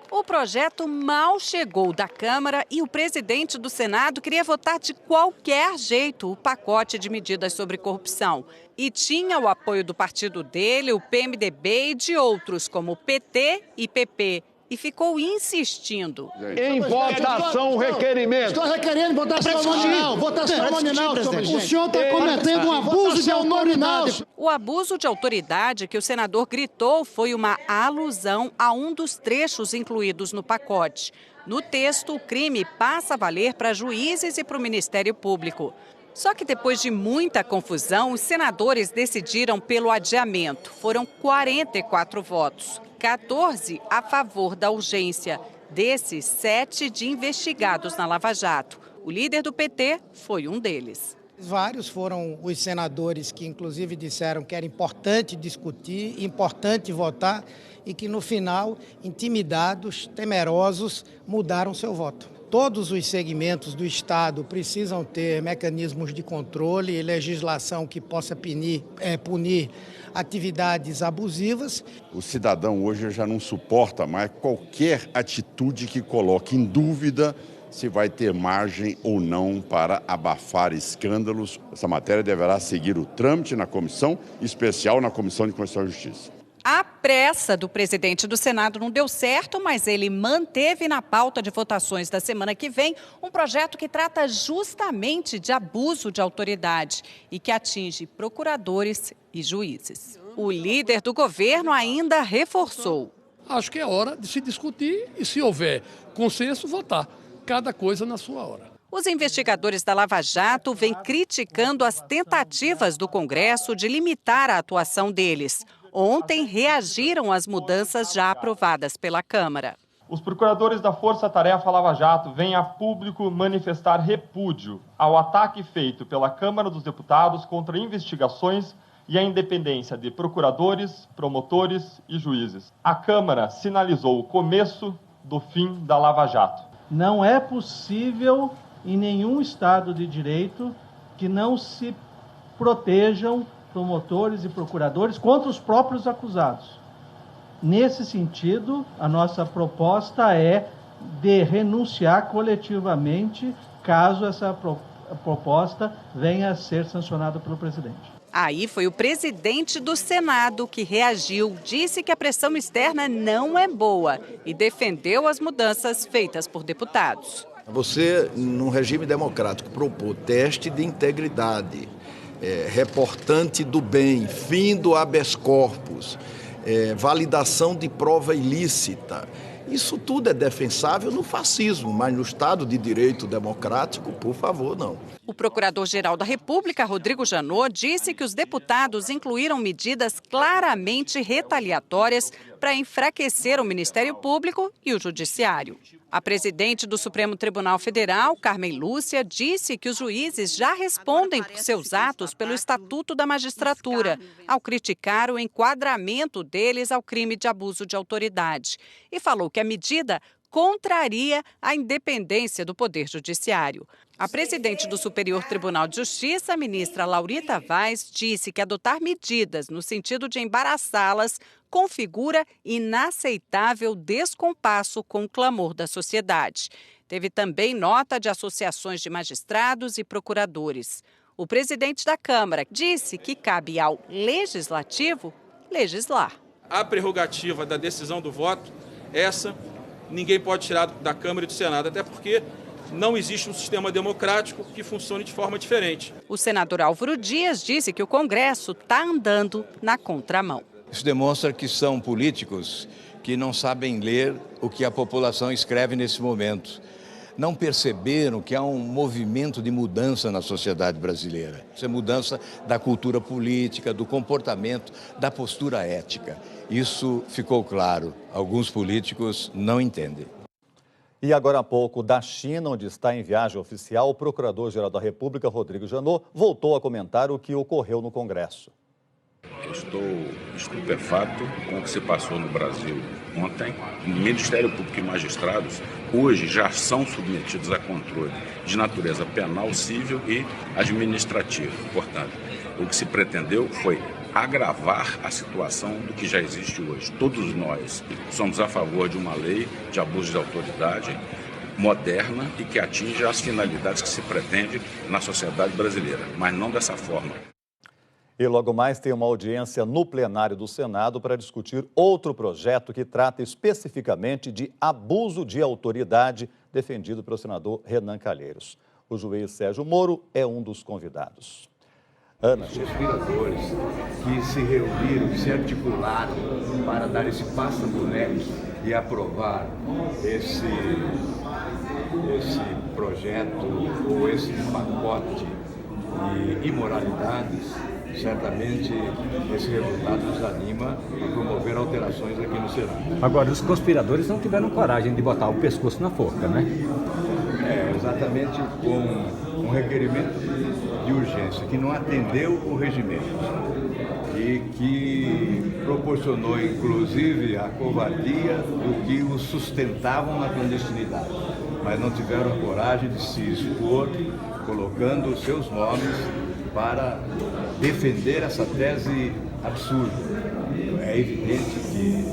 O projeto mal chegou da Câmara e o presidente do Senado queria votar de qualquer jeito o pacote de medidas sobre corrupção. E tinha o apoio do partido dele, o PMDB e de outros, como o PT e PP. E ficou insistindo. Em votação, o requerimento. Estou requerendo votação nominal. Votação nominal, o senhor está cometendo um abuso de autoridade. O abuso de autoridade que o senador gritou foi uma alusão a um dos trechos incluídos no pacote. No texto, o crime passa a valer para juízes e para o Ministério Público. Só que depois de muita confusão, os senadores decidiram pelo adiamento. Foram 44 votos, 14 a favor da urgência. Desses, 7 de investigados na Lava Jato. O líder do PT foi um deles. Vários foram os senadores que, inclusive, disseram que era importante discutir, importante votar e que, no final, intimidados, temerosos, mudaram seu voto. Todos os segmentos do Estado precisam ter mecanismos de controle e legislação que possa punir atividades abusivas. O cidadão hoje já não suporta mais qualquer atitude que coloque em dúvida se vai ter margem ou não para abafar escândalos. Essa matéria deverá seguir o trâmite na comissão especial, na Comissão de Constituição e Justiça. A pressa do presidente do Senado não deu certo, mas ele manteve na pauta de votações da semana que vem um projeto que trata justamente de abuso de autoridade e que atinge procuradores e juízes. O líder do governo ainda reforçou. Acho que é hora de se discutir e, se houver consenso, votar. Cada coisa na sua hora. Os investigadores da Lava Jato vêm criticando as tentativas do Congresso de limitar a atuação deles. Ontem, reagiram às mudanças já aprovadas pela Câmara. Os procuradores da Força Tarefa Lava Jato vêm a público manifestar repúdio ao ataque feito pela Câmara dos Deputados contra investigações e a independência de procuradores, promotores e juízes. A Câmara sinalizou o começo do fim da Lava Jato. Não é possível em nenhum Estado de Direito que não se protejam promotores e procuradores contra os próprios acusados. Nesse sentido, a nossa proposta é de renunciar coletivamente caso essa proposta venha a ser sancionada pelo presidente. Aí foi o presidente do Senado que reagiu, disse que a pressão externa não é boa e defendeu as mudanças feitas por deputados. Você, num regime democrático, propor teste de integridade, reportante do bem, fim do habeas corpus, validação de prova ilícita. Isso tudo é defensável no fascismo, mas no Estado de Direito democrático, por favor, não. O Procurador-Geral da República, Rodrigo Janot, disse que os deputados incluíram medidas claramente retaliatórias para enfraquecer o Ministério Público e o Judiciário. A presidente do Supremo Tribunal Federal, Carmen Lúcia, disse que os juízes já respondem por seus atos pelo Estatuto da Magistratura, ao criticar o enquadramento deles ao crime de abuso de autoridade. E falou que a medida contraria a independência do Poder Judiciário. A presidente do Superior Tribunal de Justiça, a ministra Laurita Vaz, disse que adotar medidas no sentido de embaraçá-las configura inaceitável descompasso com o clamor da sociedade. Teve também nota de associações de magistrados e procuradores. O presidente da Câmara disse que cabe ao Legislativo legislar. A prerrogativa da decisão do voto, essa ninguém pode tirar da Câmara e do Senado, até porque não existe um sistema democrático que funcione de forma diferente. O senador Álvaro Dias disse que o Congresso está andando na contramão. Isso demonstra que são políticos que não sabem ler o que a população escreve nesse momento. Não perceberam que há um movimento de mudança na sociedade brasileira. Isso é mudança da cultura política, do comportamento, da postura ética. Isso ficou claro. Alguns políticos não entendem. E agora há pouco, da China, onde está em viagem oficial, o Procurador-Geral da República, Rodrigo Janot, voltou a comentar o que ocorreu no Congresso. Eu estou estupefato com o que se passou no Brasil ontem. O Ministério Público e magistrados hoje já são submetidos a controle de natureza penal, civil e administrativa. Portanto, o que se pretendeu foi agravar a situação do que já existe hoje. Todos nós somos a favor de uma lei de abuso de autoridade moderna e que atinja as finalidades que se pretende na sociedade brasileira, mas não dessa forma. E logo mais tem uma audiência no plenário do Senado para discutir outro projeto que trata especificamente de abuso de autoridade, defendido pelo senador Renan Calheiros. O juiz Sérgio Moro é um dos convidados. Ana. Os conspiradores que se reuniram, que se articularam para dar esse passa-moleque e aprovar esse projeto ou esse pacote de imoralidades, certamente esse resultado nos anima a promover alterações aqui no Senado. Agora, os conspiradores não tiveram coragem de botar o pescoço na forca, né? Exatamente com um requerimento de urgência que não atendeu o regimento e que proporcionou, inclusive, a covardia do que os sustentavam na clandestinidade, mas não tiveram a coragem de se expor, colocando os seus nomes para defender essa tese absurda. É evidente que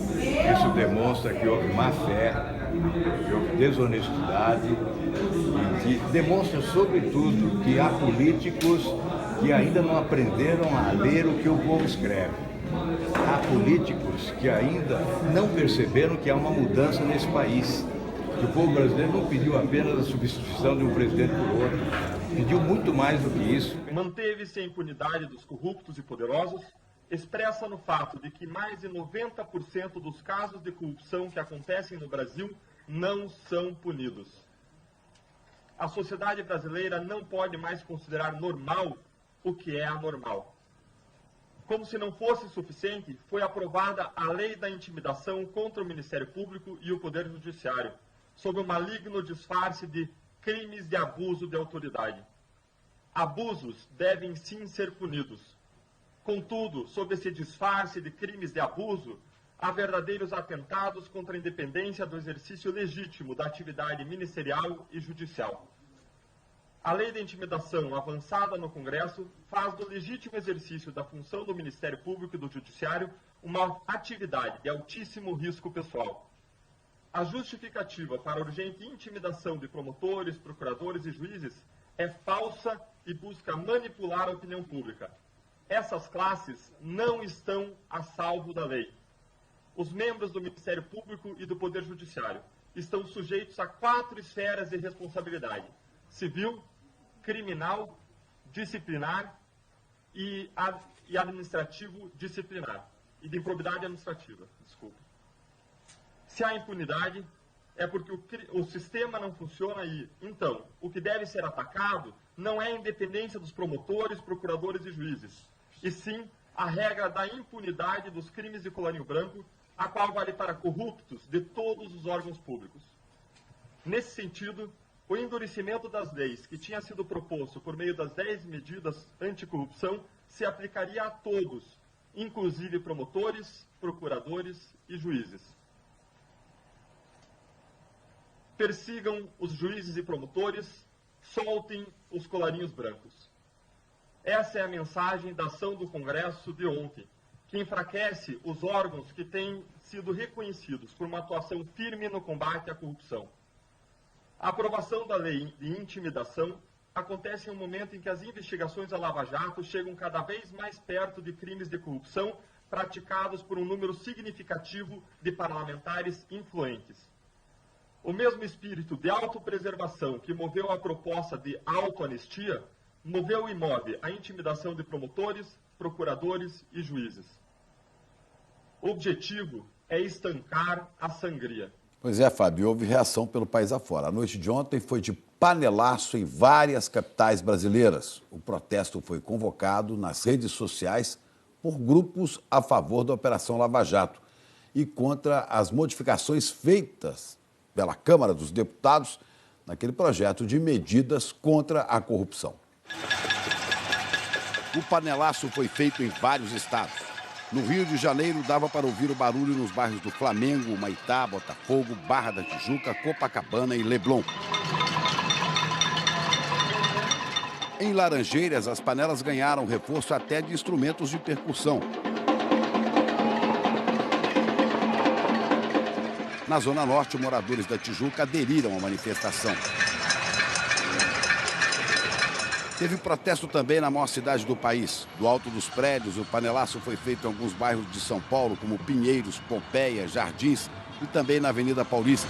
isso demonstra que houve má-fé, que houve desonestidade e que demonstra, sobretudo, que há políticos que ainda não aprenderam a ler o que o povo escreve. Há políticos que ainda não perceberam que há uma mudança nesse país. Que o povo brasileiro não pediu apenas a substituição de um presidente por outro, pediu muito mais do que isso. Manteve-se a impunidade dos corruptos e poderosos, expressa no fato de que mais de 90% dos casos de corrupção que acontecem no Brasil não são punidos. A sociedade brasileira não pode mais considerar normal o que é anormal. Como se não fosse suficiente, foi aprovada a Lei da Intimidação contra o Ministério Público e o Poder Judiciário, sob o maligno disfarce de crimes de abuso de autoridade. Abusos devem sim ser punidos. Contudo, sob esse disfarce de crimes de abuso, há verdadeiros atentados contra a independência do exercício legítimo da atividade ministerial e judicial. A lei da intimidação avançada no Congresso faz do legítimo exercício da função do Ministério Público e do Judiciário uma atividade de altíssimo risco pessoal. A justificativa para a urgente intimidação de promotores, procuradores e juízes é falsa e busca manipular a opinião pública. Essas classes não estão a salvo da lei. Os membros do Ministério Público e do Poder Judiciário estão sujeitos a 4 esferas de responsabilidade: civil, criminal, disciplinar e administrativo disciplinar. E de improbidade administrativa, desculpa. Se há impunidade, é porque o sistema não funciona e, então, o que deve ser atacado não é a independência dos promotores, procuradores e juízes, e sim a regra da impunidade dos crimes de colarinho branco, a qual vale para corruptos de todos os órgãos públicos. Nesse sentido, o endurecimento das leis que tinha sido proposto por meio das 10 medidas anticorrupção se aplicaria a todos, inclusive promotores, procuradores e juízes. Persigam os juízes e promotores, soltem os colarinhos brancos. Essa é a mensagem da ação do Congresso de ontem, que enfraquece os órgãos que têm sido reconhecidos por uma atuação firme no combate à corrupção. A aprovação da lei de intimidação acontece em um momento em que as investigações da Lava Jato chegam cada vez mais perto de crimes de corrupção praticados por um número significativo de parlamentares influentes. O mesmo espírito de autopreservação que moveu a proposta de autoanistia moveu e move a intimidação de promotores, procuradores e juízes. O objetivo é estancar a sangria. Pois é, Fábio, houve reação pelo país afora. A noite de ontem foi de panelaço em várias capitais brasileiras. O protesto foi convocado nas redes sociais por grupos a favor da Operação Lava Jato e contra as modificações feitas pela Câmara dos Deputados naquele projeto de medidas contra a corrupção. O panelaço foi feito em vários estados. No Rio de Janeiro, dava para ouvir o barulho nos bairros do Flamengo, Humaitá, Botafogo, Barra da Tijuca, Copacabana e Leblon. Em Laranjeiras, as panelas ganharam reforço até de instrumentos de percussão. Na Zona Norte, moradores da Tijuca aderiram à manifestação. Teve protesto também na maior cidade do país. Do alto dos prédios, o panelaço foi feito em alguns bairros de São Paulo, como Pinheiros, Pompeia, Jardins e também na Avenida Paulista.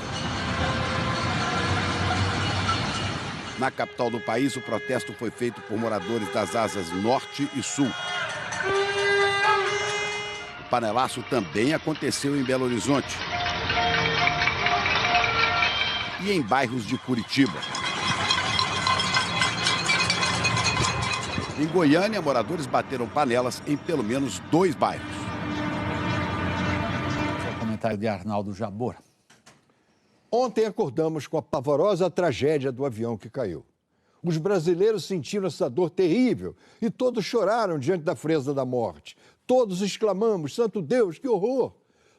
Na capital do país, o protesto foi feito por moradores das asas Norte e Sul. O panelaço também aconteceu em Belo Horizonte e em bairros de Curitiba. Em Goiânia, moradores bateram panelas em pelo menos 2 bairros. O comentário de Arnaldo Jabor. Ontem acordamos com a pavorosa tragédia do avião que caiu. Os brasileiros sentiram essa dor terrível e todos choraram diante da fresa da morte. Todos exclamamos, santo Deus, que horror!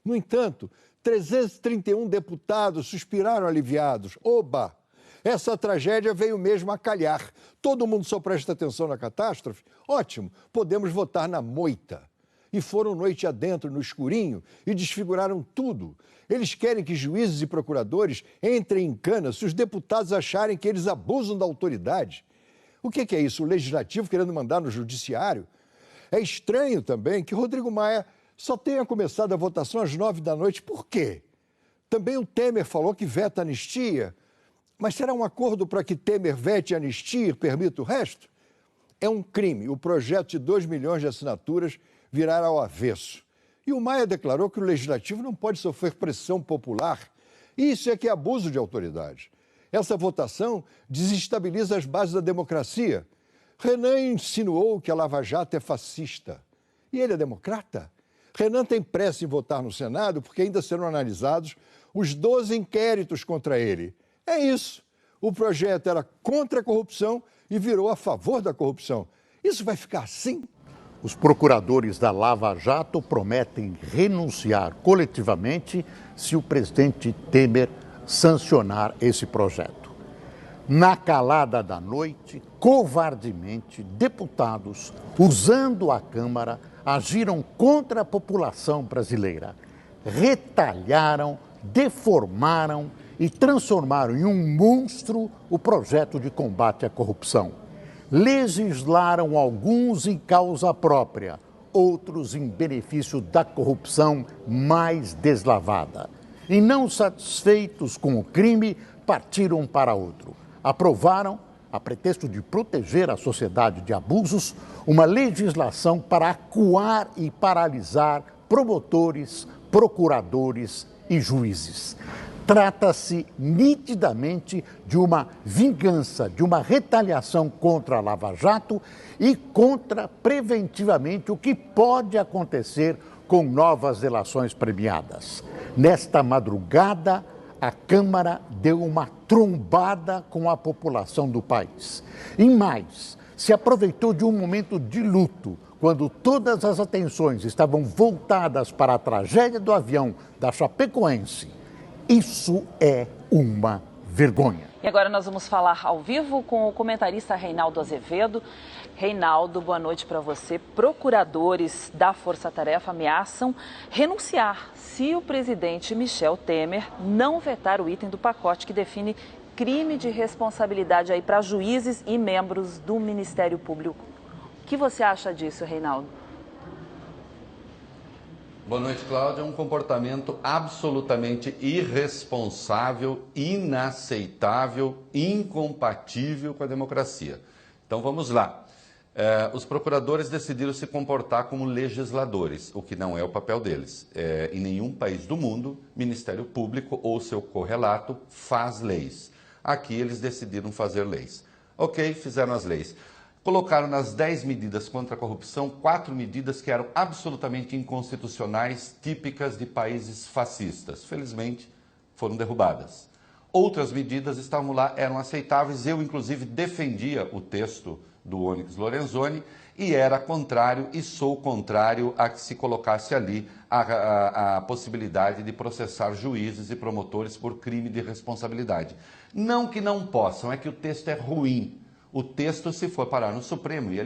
No entanto, 331 deputados suspiraram aliviados. Oba! Essa tragédia veio mesmo a calhar. Todo mundo só presta atenção na catástrofe? Ótimo, podemos votar na moita. E foram noite adentro, no escurinho, e desfiguraram tudo. Eles querem que juízes e procuradores entrem em cana se os deputados acharem que eles abusam da autoridade. O que é isso? O legislativo querendo mandar no judiciário? É estranho também que Rodrigo Maia só tenha começado a votação às 9 da noite. Por quê? Também o Temer falou que veta anistia. Mas será um acordo para que Temer vete a anistia e permita o resto? É um crime. O projeto de 2 milhões de assinaturas virará ao avesso. E o Maia declarou que o Legislativo não pode sofrer pressão popular. Isso é que é abuso de autoridade. Essa votação desestabiliza as bases da democracia. Renan insinuou que a Lava Jato é fascista. E ele é democrata? Renan tem pressa em votar no Senado porque ainda serão analisados os 12 inquéritos contra ele. É isso. O projeto era contra a corrupção e virou a favor da corrupção. Isso vai ficar assim? Os procuradores da Lava Jato prometem renunciar coletivamente se o presidente Temer sancionar esse projeto. Na calada da noite, covardemente, deputados, usando a Câmara, agiram contra a população brasileira. Retalharam, deformaram e transformaram em um monstro o projeto de combate à corrupção. Legislaram alguns em causa própria, outros em benefício da corrupção mais deslavada. E não satisfeitos com o crime, partiram para outro. Aprovaram, a pretexto de proteger a sociedade de abusos, uma legislação para acuar e paralisar promotores, procuradores e juízes. Trata-se nitidamente de uma vingança, de uma retaliação contra a Lava Jato e contra preventivamente o que pode acontecer com novas delações premiadas. Nesta madrugada, a Câmara deu uma trombada com a população do país. E mais, se aproveitou de um momento de luto, quando todas as atenções estavam voltadas para a tragédia do avião da Chapecoense. Isso é uma vergonha. E agora nós vamos falar ao vivo com o comentarista Reinaldo Azevedo. Reinaldo, boa noite para você. Procuradores da Força Tarefa ameaçam renunciar se o presidente Michel Temer não vetar o item do pacote que define crime de responsabilidade aí para juízes e membros do Ministério Público. O que você acha disso, Reinaldo? Boa noite, Cláudia. É um comportamento absolutamente irresponsável, inaceitável, incompatível com a democracia. Então vamos lá. Os procuradores decidiram se comportar como legisladores, o que não é o papel deles. Em nenhum país do mundo, Ministério Público ou seu correlato faz leis. Aqui eles decidiram fazer leis. Ok, fizeram as leis. Colocaram nas 10 medidas contra a corrupção 4 medidas que eram absolutamente inconstitucionais, típicas de países fascistas. Felizmente, foram derrubadas. Outras medidas estavam lá, eram aceitáveis. Eu, inclusive, defendia o texto do Onyx Lorenzoni e era contrário e sou contrário a que se colocasse ali a possibilidade de processar juízes e promotores por crime de responsabilidade. Não que não possam, é que o texto é ruim. O texto, se for parar no Supremo, e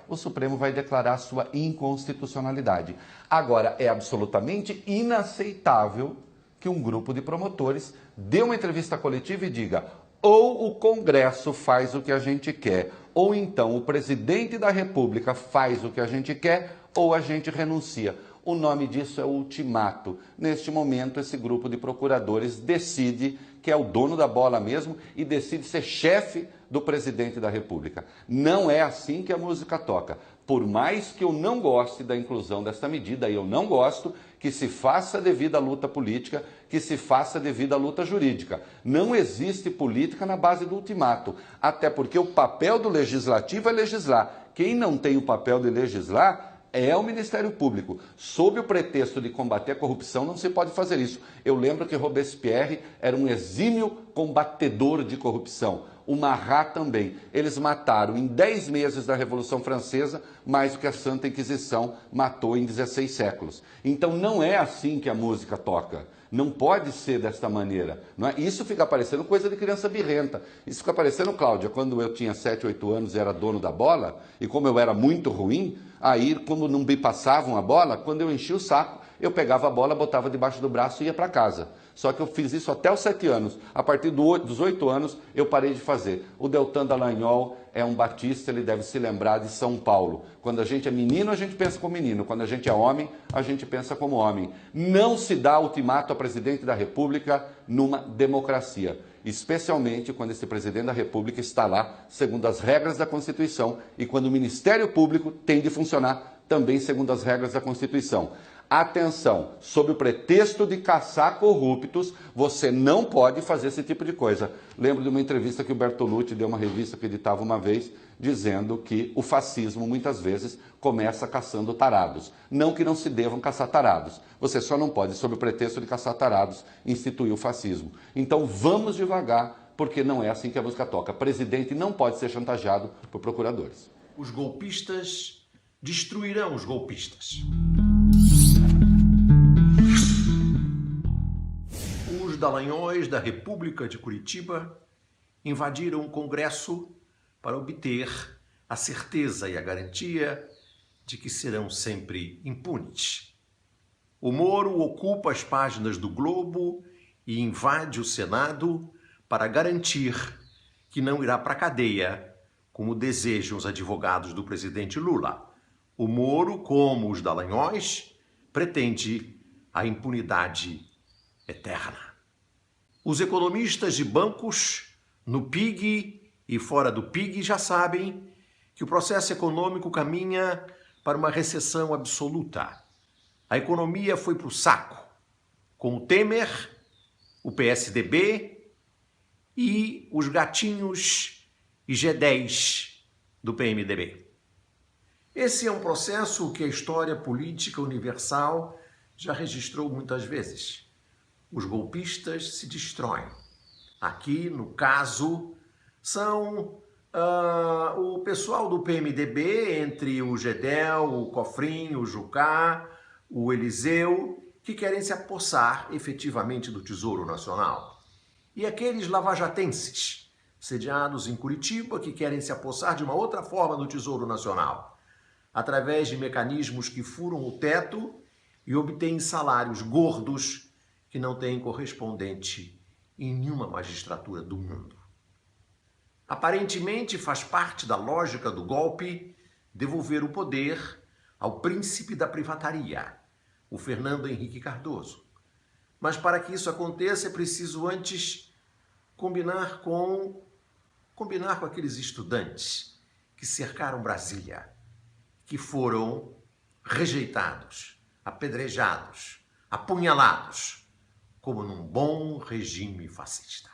o Supremo vai declarar sua inconstitucionalidade. Agora, é absolutamente inaceitável que um grupo de promotores dê uma entrevista coletiva e diga: ou o Congresso faz o que a gente quer, ou então o presidente da República faz o que a gente quer, ou a gente renuncia. O nome disso é ultimato. Neste momento, esse grupo de procuradores decide que é o dono da bola mesmo e decide ser chefe do presidente da República. Não é assim que a música toca. Por mais que eu não goste da inclusão desta medida, eu não gosto que se faça devido à luta política, que se faça devido à luta jurídica. Não existe política na base do ultimato, até porque o papel do legislativo é legislar. Quem não tem o papel de legislar é o Ministério Público. Sob o pretexto de combater a corrupção, não se pode fazer isso. Eu lembro que Robespierre era um exímio combatedor de corrupção. O Marat também. Eles mataram em 10 meses da Revolução Francesa mais do que a Santa Inquisição matou em 16 séculos. Então não é assim que a música toca. Não pode ser desta maneira. Não é? Isso fica parecendo coisa de criança birrenta. Isso fica parecendo, Cláudia, quando eu tinha 7, 8 anos e era dono da bola, e como eu era muito ruim, aí, como não me passavam a bola, quando eu enchia o saco, eu pegava a bola, botava debaixo do braço e ia para casa. Só que eu fiz isso até os 7 anos. A partir dos 8 anos, eu parei de fazer. O Deltan Dallagnol é um batista, ele deve se lembrar de São Paulo. Quando a gente é menino, a gente pensa como menino. Quando a gente é homem, a gente pensa como homem. Não se dá ultimato a presidente da República numa democracia. Especialmente quando esse presidente da República está lá, segundo as regras da Constituição, e quando o Ministério Público tem de funcionar também segundo as regras da Constituição. Atenção, sob o pretexto de caçar corruptos, você não pode fazer esse tipo de coisa. Lembro de uma entrevista que o Bertolucci deu a uma revista que editava uma vez, dizendo que o fascismo muitas vezes começa caçando tarados. Não que não se devam caçar tarados. Você só não pode, sob o pretexto de caçar tarados, instituir o fascismo. Então vamos devagar, porque não é assim que a música toca. Presidente não pode ser chantageado por procuradores. Os golpistas destruirão os golpistas. Os Dallagnóis da República de Curitiba invadiram o Congresso para obter a certeza e a garantia de que serão sempre impunes. O Moro ocupa as páginas do Globo e invade o Senado para garantir que não irá para a cadeia, como desejam os advogados do presidente Lula. O Moro, como os Dallagnóis, pretende a impunidade eterna. Os economistas de bancos, no PIG e fora do PIG, já sabem que o processo econômico caminha para uma recessão absoluta. A economia foi para o saco, com o Temer, o PSDB e os gatinhos e G10 do PMDB. Esse é um processo que a história política universal já registrou muitas vezes. Os golpistas se destroem. Aqui, no caso, são o pessoal do PMDB, entre o Gedel, o Cofrim, o Jucá, o Eliseu, que querem se apossar efetivamente do Tesouro Nacional. E aqueles lavajatenses, sediados em Curitiba, que querem se apossar de uma outra forma do Tesouro Nacional, através de mecanismos que furam o teto e obtêm salários gordos que não têm correspondente em nenhuma magistratura do mundo. Aparentemente faz parte da lógica do golpe devolver o poder ao príncipe da privataria, o Fernando Henrique Cardoso. Mas para que isso aconteça é preciso antes combinar com aqueles estudantes que cercaram Brasília, que foram rejeitados, apedrejados, apunhalados, como num bom regime fascista.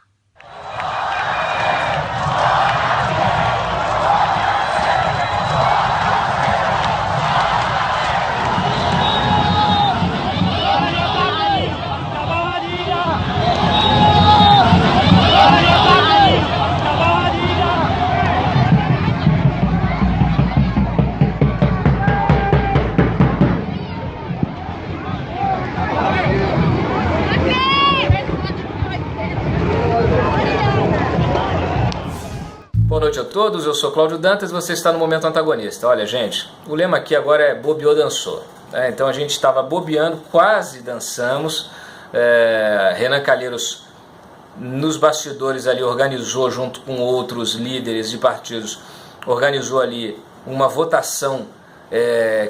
Boa noite a todos, eu sou Cláudio Dantas e você está no Momento Antagonista. Olha, gente, o lema aqui agora é bobeou, dançou. Então a gente estava bobeando, quase dançamos. Renan Calheiros, nos bastidores ali, organizou, junto com outros líderes de partidos, organizou ali uma votação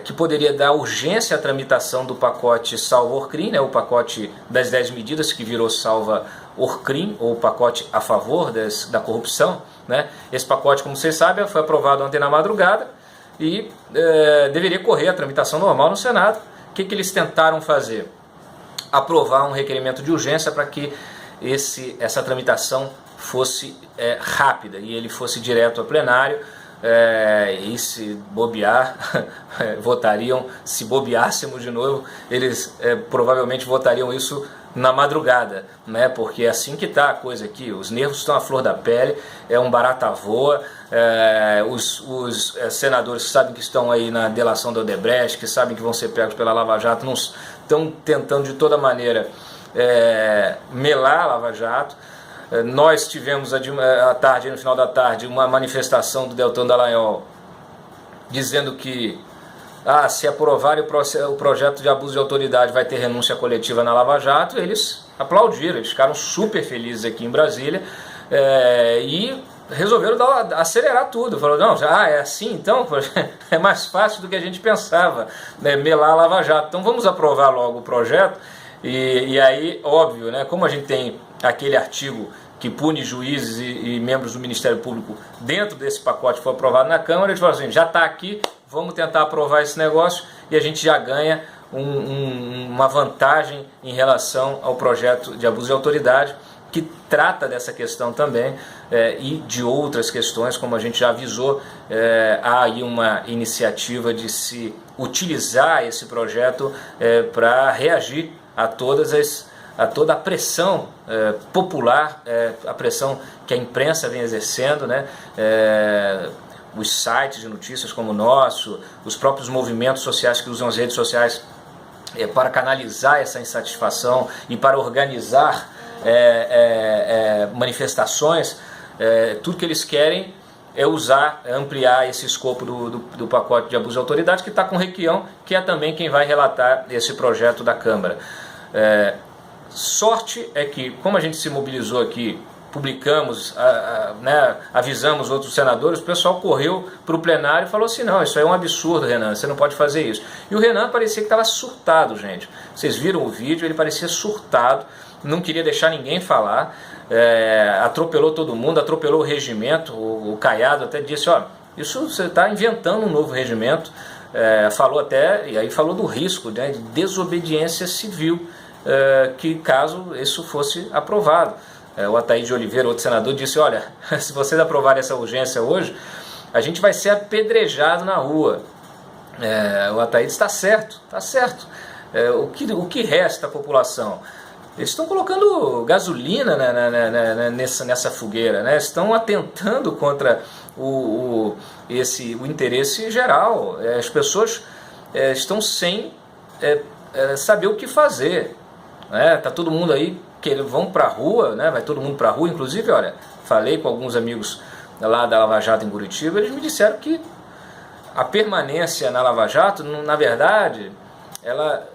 que poderia dar urgência à tramitação do pacote Salva Orcrim, né, o pacote das 10 medidas que virou Salva Orcrim, ou o pacote a favor da corrupção. Né? Esse pacote, como vocês sabem, foi aprovado ontem na madrugada e deveria correr a tramitação normal no Senado. O que eles tentaram fazer? Aprovar um requerimento de urgência para que essa tramitação fosse rápida e ele fosse direto ao plenário. E se bobear, votariam, se bobeássemos de novo, eles provavelmente votariam isso na madrugada, né? Porque é assim que está a coisa aqui, os nervos estão à flor da pele, é um barata voa, os senadores que sabem que estão aí na delação do Odebrecht, que sabem que vão ser pegos pela Lava Jato, não estão tentando de toda maneira melar a Lava Jato. Nós tivemos à tarde, no final da tarde, uma manifestação do Deltan Dallagnol dizendo que se aprovarem o projeto de abuso de autoridade vai ter renúncia coletiva na Lava Jato. Eles aplaudiram, eles ficaram super felizes aqui em Brasília e resolveram acelerar tudo. Falaram, não, já é assim então? É mais fácil do que a gente pensava, né, melar a Lava Jato. Então vamos aprovar logo o projeto. E aí, óbvio, né, como a gente tem aquele artigo que pune juízes e membros do Ministério Público dentro desse pacote que foi aprovado na Câmara, eles falaram assim, já está aqui, vamos tentar aprovar esse negócio e a gente já ganha uma vantagem em relação ao projeto de abuso de autoridade, que trata dessa questão também e de outras questões, como a gente já avisou. Há aí uma iniciativa de se utilizar esse projeto para reagir a toda a pressão popular, a pressão que a imprensa vem exercendo, né? Os sites de notícias como o nosso, os próprios movimentos sociais que usam as redes sociais para canalizar essa insatisfação e para organizar manifestações. Tudo que eles querem é ampliar esse escopo do pacote de abuso de autoridade, que está com o Requião, que é também quem vai relatar esse projeto da Câmara. Sorte é que, como a gente se mobilizou aqui, publicamos, avisamos outros senadores, o pessoal correu para o plenário e falou assim: não, isso aí é um absurdo, Renan, você não pode fazer isso. E o Renan parecia que estava surtado, gente. Vocês viram o vídeo, ele parecia surtado, não queria deixar ninguém falar, atropelou todo mundo, atropelou o regimento. O Caiado até disse: ó, isso você está inventando um novo regimento. Falou até, e aí falou do risco, né, de desobediência civil, que caso isso fosse aprovado. O Ataíde Oliveira, outro senador, disse: olha, se vocês aprovarem essa urgência hoje, a gente vai ser apedrejado na rua. O Ataíde está certo, está certo. O que resta à população? Eles estão colocando gasolina nessa fogueira, né? Estão atentando contra o interesse geral. As pessoas estão sem saber o que fazer. Tá todo mundo aí que vão para a rua, né? Vai todo mundo para a rua. Inclusive, olha, falei com alguns amigos lá da Lava Jato em Curitiba, eles me disseram que a permanência na Lava Jato, na verdade, ela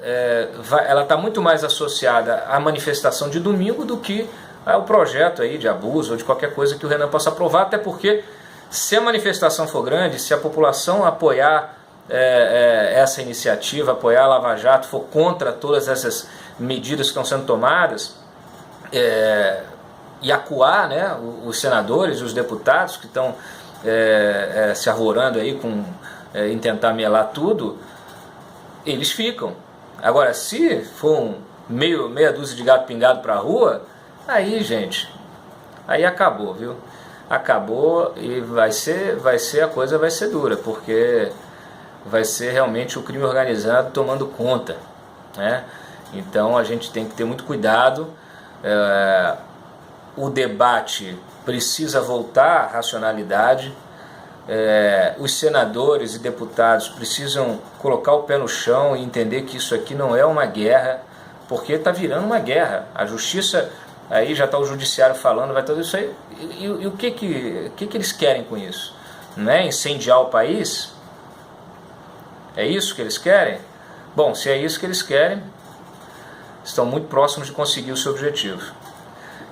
está muito mais associada à manifestação de domingo do que ao projeto aí de abuso ou de qualquer coisa que o Renan possa aprovar, até porque se a manifestação for grande, se a população apoiar essa iniciativa, apoiar a Lava Jato, for contra todas essas medidas que estão sendo tomadas, e acuar, né, os senadores, os deputados que estão se arvorando aí em tentar melar tudo, eles ficam. Agora, se for meia dúzia de gato pingado para a rua, aí, gente, aí acabou, viu? Acabou, e a coisa vai ser dura, porque vai ser realmente o crime organizado tomando conta, né? Então a gente tem que ter muito cuidado. O debate precisa voltar à racionalidade. Os senadores e deputados precisam colocar o pé no chão e entender que isso aqui não é uma guerra, porque está virando uma guerra. A justiça, aí já está o judiciário falando, vai tudo isso aí. E o que eles querem com isso? Não é incendiar o país? É isso que eles querem? Bom, se é isso que eles querem, estão muito próximos de conseguir o seu objetivo.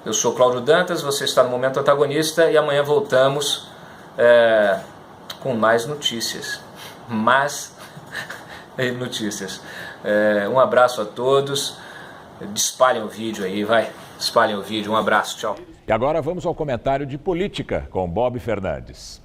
Eu sou Cláudio Dantas, você está no Momento Antagonista e amanhã voltamos com mais notícias. Um abraço a todos. Espalhem o vídeo aí, vai. Espalhem o vídeo. Um abraço, tchau. E agora vamos ao comentário de política com Bob Fernandes.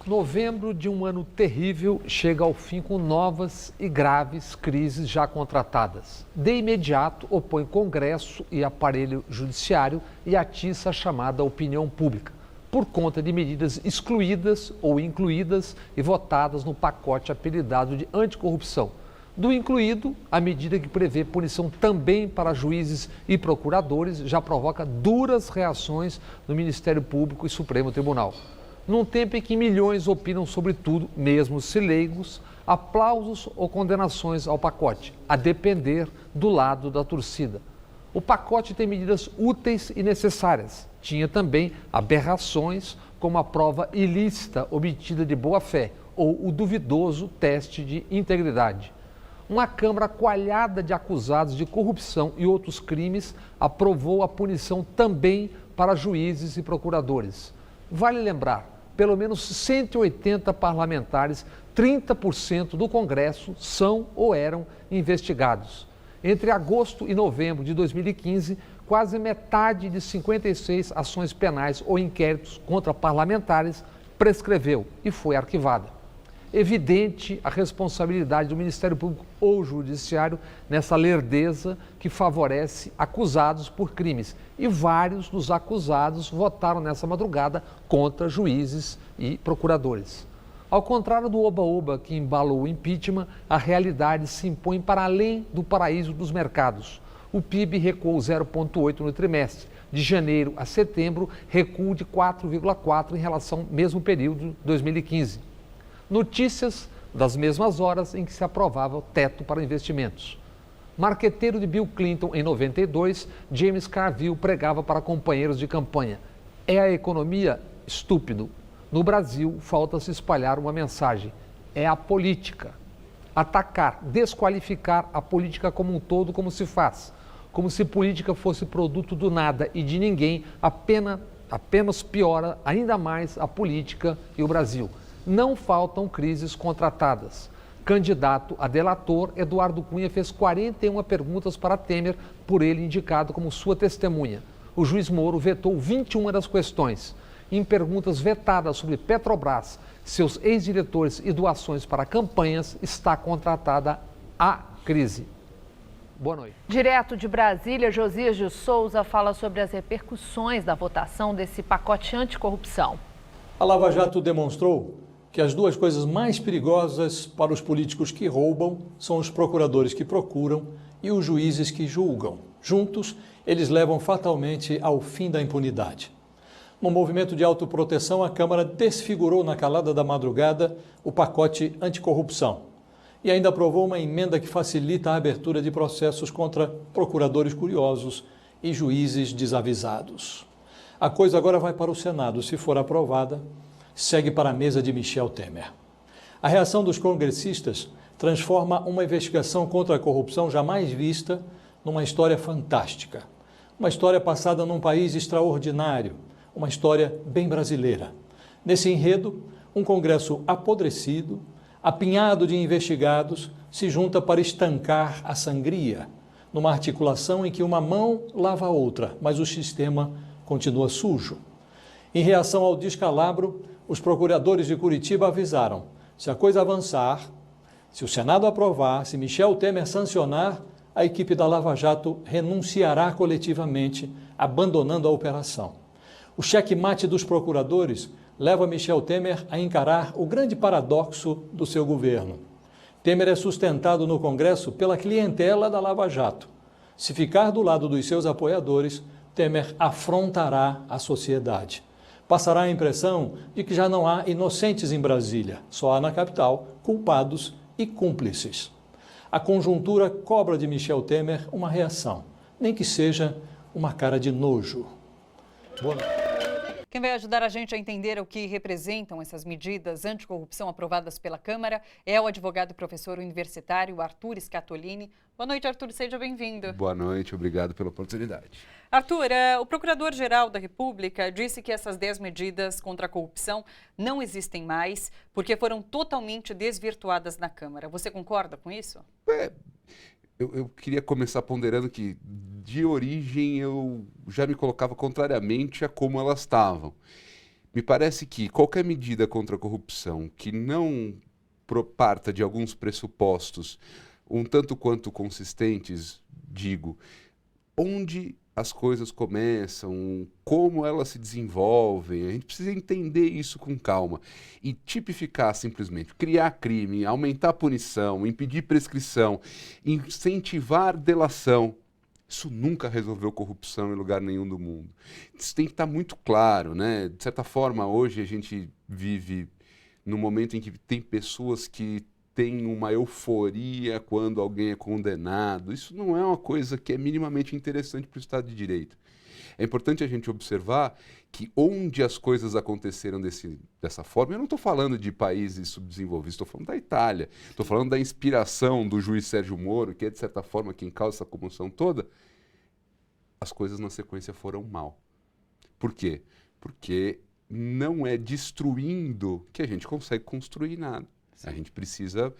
Novembro de um ano terrível chega ao fim com novas e graves crises já contratadas. De imediato, opõe Congresso e aparelho judiciário e atiça a chamada opinião pública, por conta de medidas excluídas ou incluídas e votadas no pacote apelidado de anticorrupção. Do incluído, a medida que prevê punição também para juízes e procuradores já provoca duras reações no Ministério Público e Supremo Tribunal. Num tempo em que milhões opinam sobre tudo, mesmo se leigos, aplausos ou condenações ao pacote, a depender do lado da torcida. O pacote tem medidas úteis e necessárias. Tinha também aberrações, como a prova ilícita obtida de boa-fé ou o duvidoso teste de integridade. Uma Câmara coalhada de acusados de corrupção e outros crimes aprovou a punição também para juízes e procuradores. Vale lembrar, pelo menos 180 parlamentares, 30% do Congresso, são ou eram investigados. Entre agosto e novembro de 2015, quase metade de 56 ações penais ou inquéritos contra parlamentares prescreveu e foi arquivada. Evidente a responsabilidade do Ministério Público ou Judiciário nessa lerdeza que favorece acusados por crimes. E vários dos acusados votaram nessa madrugada contra juízes e procuradores. Ao contrário do oba-oba que embalou o impeachment, a realidade se impõe para além do paraíso dos mercados. O PIB recuou 0,8% no trimestre. De janeiro a setembro, recuo de 4,4% em relação ao mesmo período de 2015. Notícias das mesmas horas em que se aprovava o teto para investimentos. Marqueteiro de Bill Clinton em 92, James Carville pregava para companheiros de campanha: é a economia? Estúpido. No Brasil, falta se espalhar uma mensagem: é a política. Atacar, desqualificar a política como um todo, como se faz. Como se política fosse produto do nada e de ninguém, apenas piora ainda mais a política e o Brasil. Não faltam crises contratadas. Candidato a delator, Eduardo Cunha fez 41 perguntas para Temer, por ele indicado como sua testemunha. O juiz Moro vetou 21 das questões. Em perguntas vetadas sobre Petrobras, seus ex-diretores e doações para campanhas, está contratada a crise. Boa noite. Direto de Brasília, Josias de Souza fala sobre as repercussões da votação desse pacote anticorrupção. A Lava Jato demonstrou que as duas coisas mais perigosas para os políticos que roubam são os procuradores que procuram e os juízes que julgam. Juntos, eles levam fatalmente ao fim da impunidade. No movimento de autoproteção, a Câmara desfigurou na calada da madrugada o pacote anticorrupção e ainda aprovou uma emenda que facilita a abertura de processos contra procuradores curiosos e juízes desavisados. A coisa agora vai para o Senado. Se for aprovada, segue para a mesa de Michel Temer. A reação dos congressistas transforma uma investigação contra a corrupção jamais vista numa história fantástica. Uma história passada num país extraordinário, uma história bem brasileira. Nesse enredo, um Congresso apodrecido, apinhado de investigados, se junta para estancar a sangria, numa articulação em que uma mão lava a outra, mas o sistema continua sujo. Em reação ao descalabro, os procuradores de Curitiba avisaram: se a coisa avançar, se o Senado aprovar, se Michel Temer sancionar, a equipe da Lava Jato renunciará coletivamente, abandonando a operação. O checkmate dos procuradores leva Michel Temer a encarar o grande paradoxo do seu governo. Temer é sustentado no Congresso pela clientela da Lava Jato. Se ficar do lado dos seus apoiadores, Temer afrontará a sociedade. Passará a impressão de que já não há inocentes em Brasília, só há na capital culpados e cúmplices. A conjuntura cobra de Michel Temer uma reação, nem que seja uma cara de nojo. Boa noite. Quem vai ajudar a gente a entender o que representam essas medidas anticorrupção aprovadas pela Câmara é o advogado e professor universitário Arthur Scatolini. Boa noite, Arthur, seja bem-vindo. Boa noite, obrigado pela oportunidade. Arthur, o Procurador-Geral da República disse que essas 10 medidas contra a corrupção não existem mais porque foram totalmente desvirtuadas na Câmara. Você concorda com isso? Eu queria começar ponderando que, de origem, eu já me colocava contrariamente a como elas estavam. Me parece que qualquer medida contra a corrupção que não parta de alguns pressupostos um tanto quanto consistentes, digo, onde as coisas começam, como elas se desenvolvem, a gente precisa entender isso com calma e tipificar simplesmente, criar crime, aumentar a punição, impedir prescrição, incentivar delação. Isso nunca resolveu corrupção em lugar nenhum do mundo. Isso tem que estar muito claro, né? De certa forma, hoje a gente vive num momento em que tem pessoas que tem uma euforia quando alguém é condenado. Isso não é uma coisa que é minimamente interessante para o Estado de Direito. É importante a gente observar que onde as coisas aconteceram dessa forma, eu não estou falando de países subdesenvolvidos, estou falando da Itália, estou falando da inspiração do juiz Sérgio Moro, que é, de certa forma, quem causa essa comoção toda, as coisas na sequência foram mal. Por quê? Porque não é destruindo que a gente consegue construir nada. A gente precisa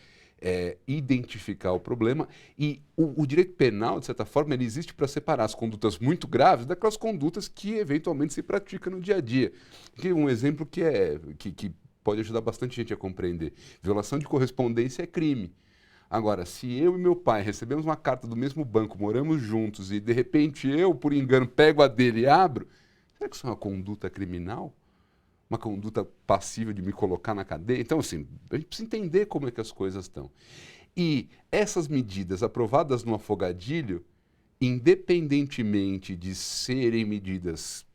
identificar o problema e o direito penal, de certa forma, ele existe para separar as condutas muito graves daquelas condutas que eventualmente se praticam no dia a dia. Um exemplo que pode ajudar bastante gente a compreender. Violação de correspondência é crime. Agora, se eu e meu pai recebemos uma carta do mesmo banco, moramos juntos e de repente eu, por engano, pego a dele e abro, será que isso é uma conduta criminal? Uma conduta passível de me colocar na cadeia? Então, assim, a gente precisa entender como é que as coisas estão. E essas medidas aprovadas no afogadilho, independentemente de serem medidas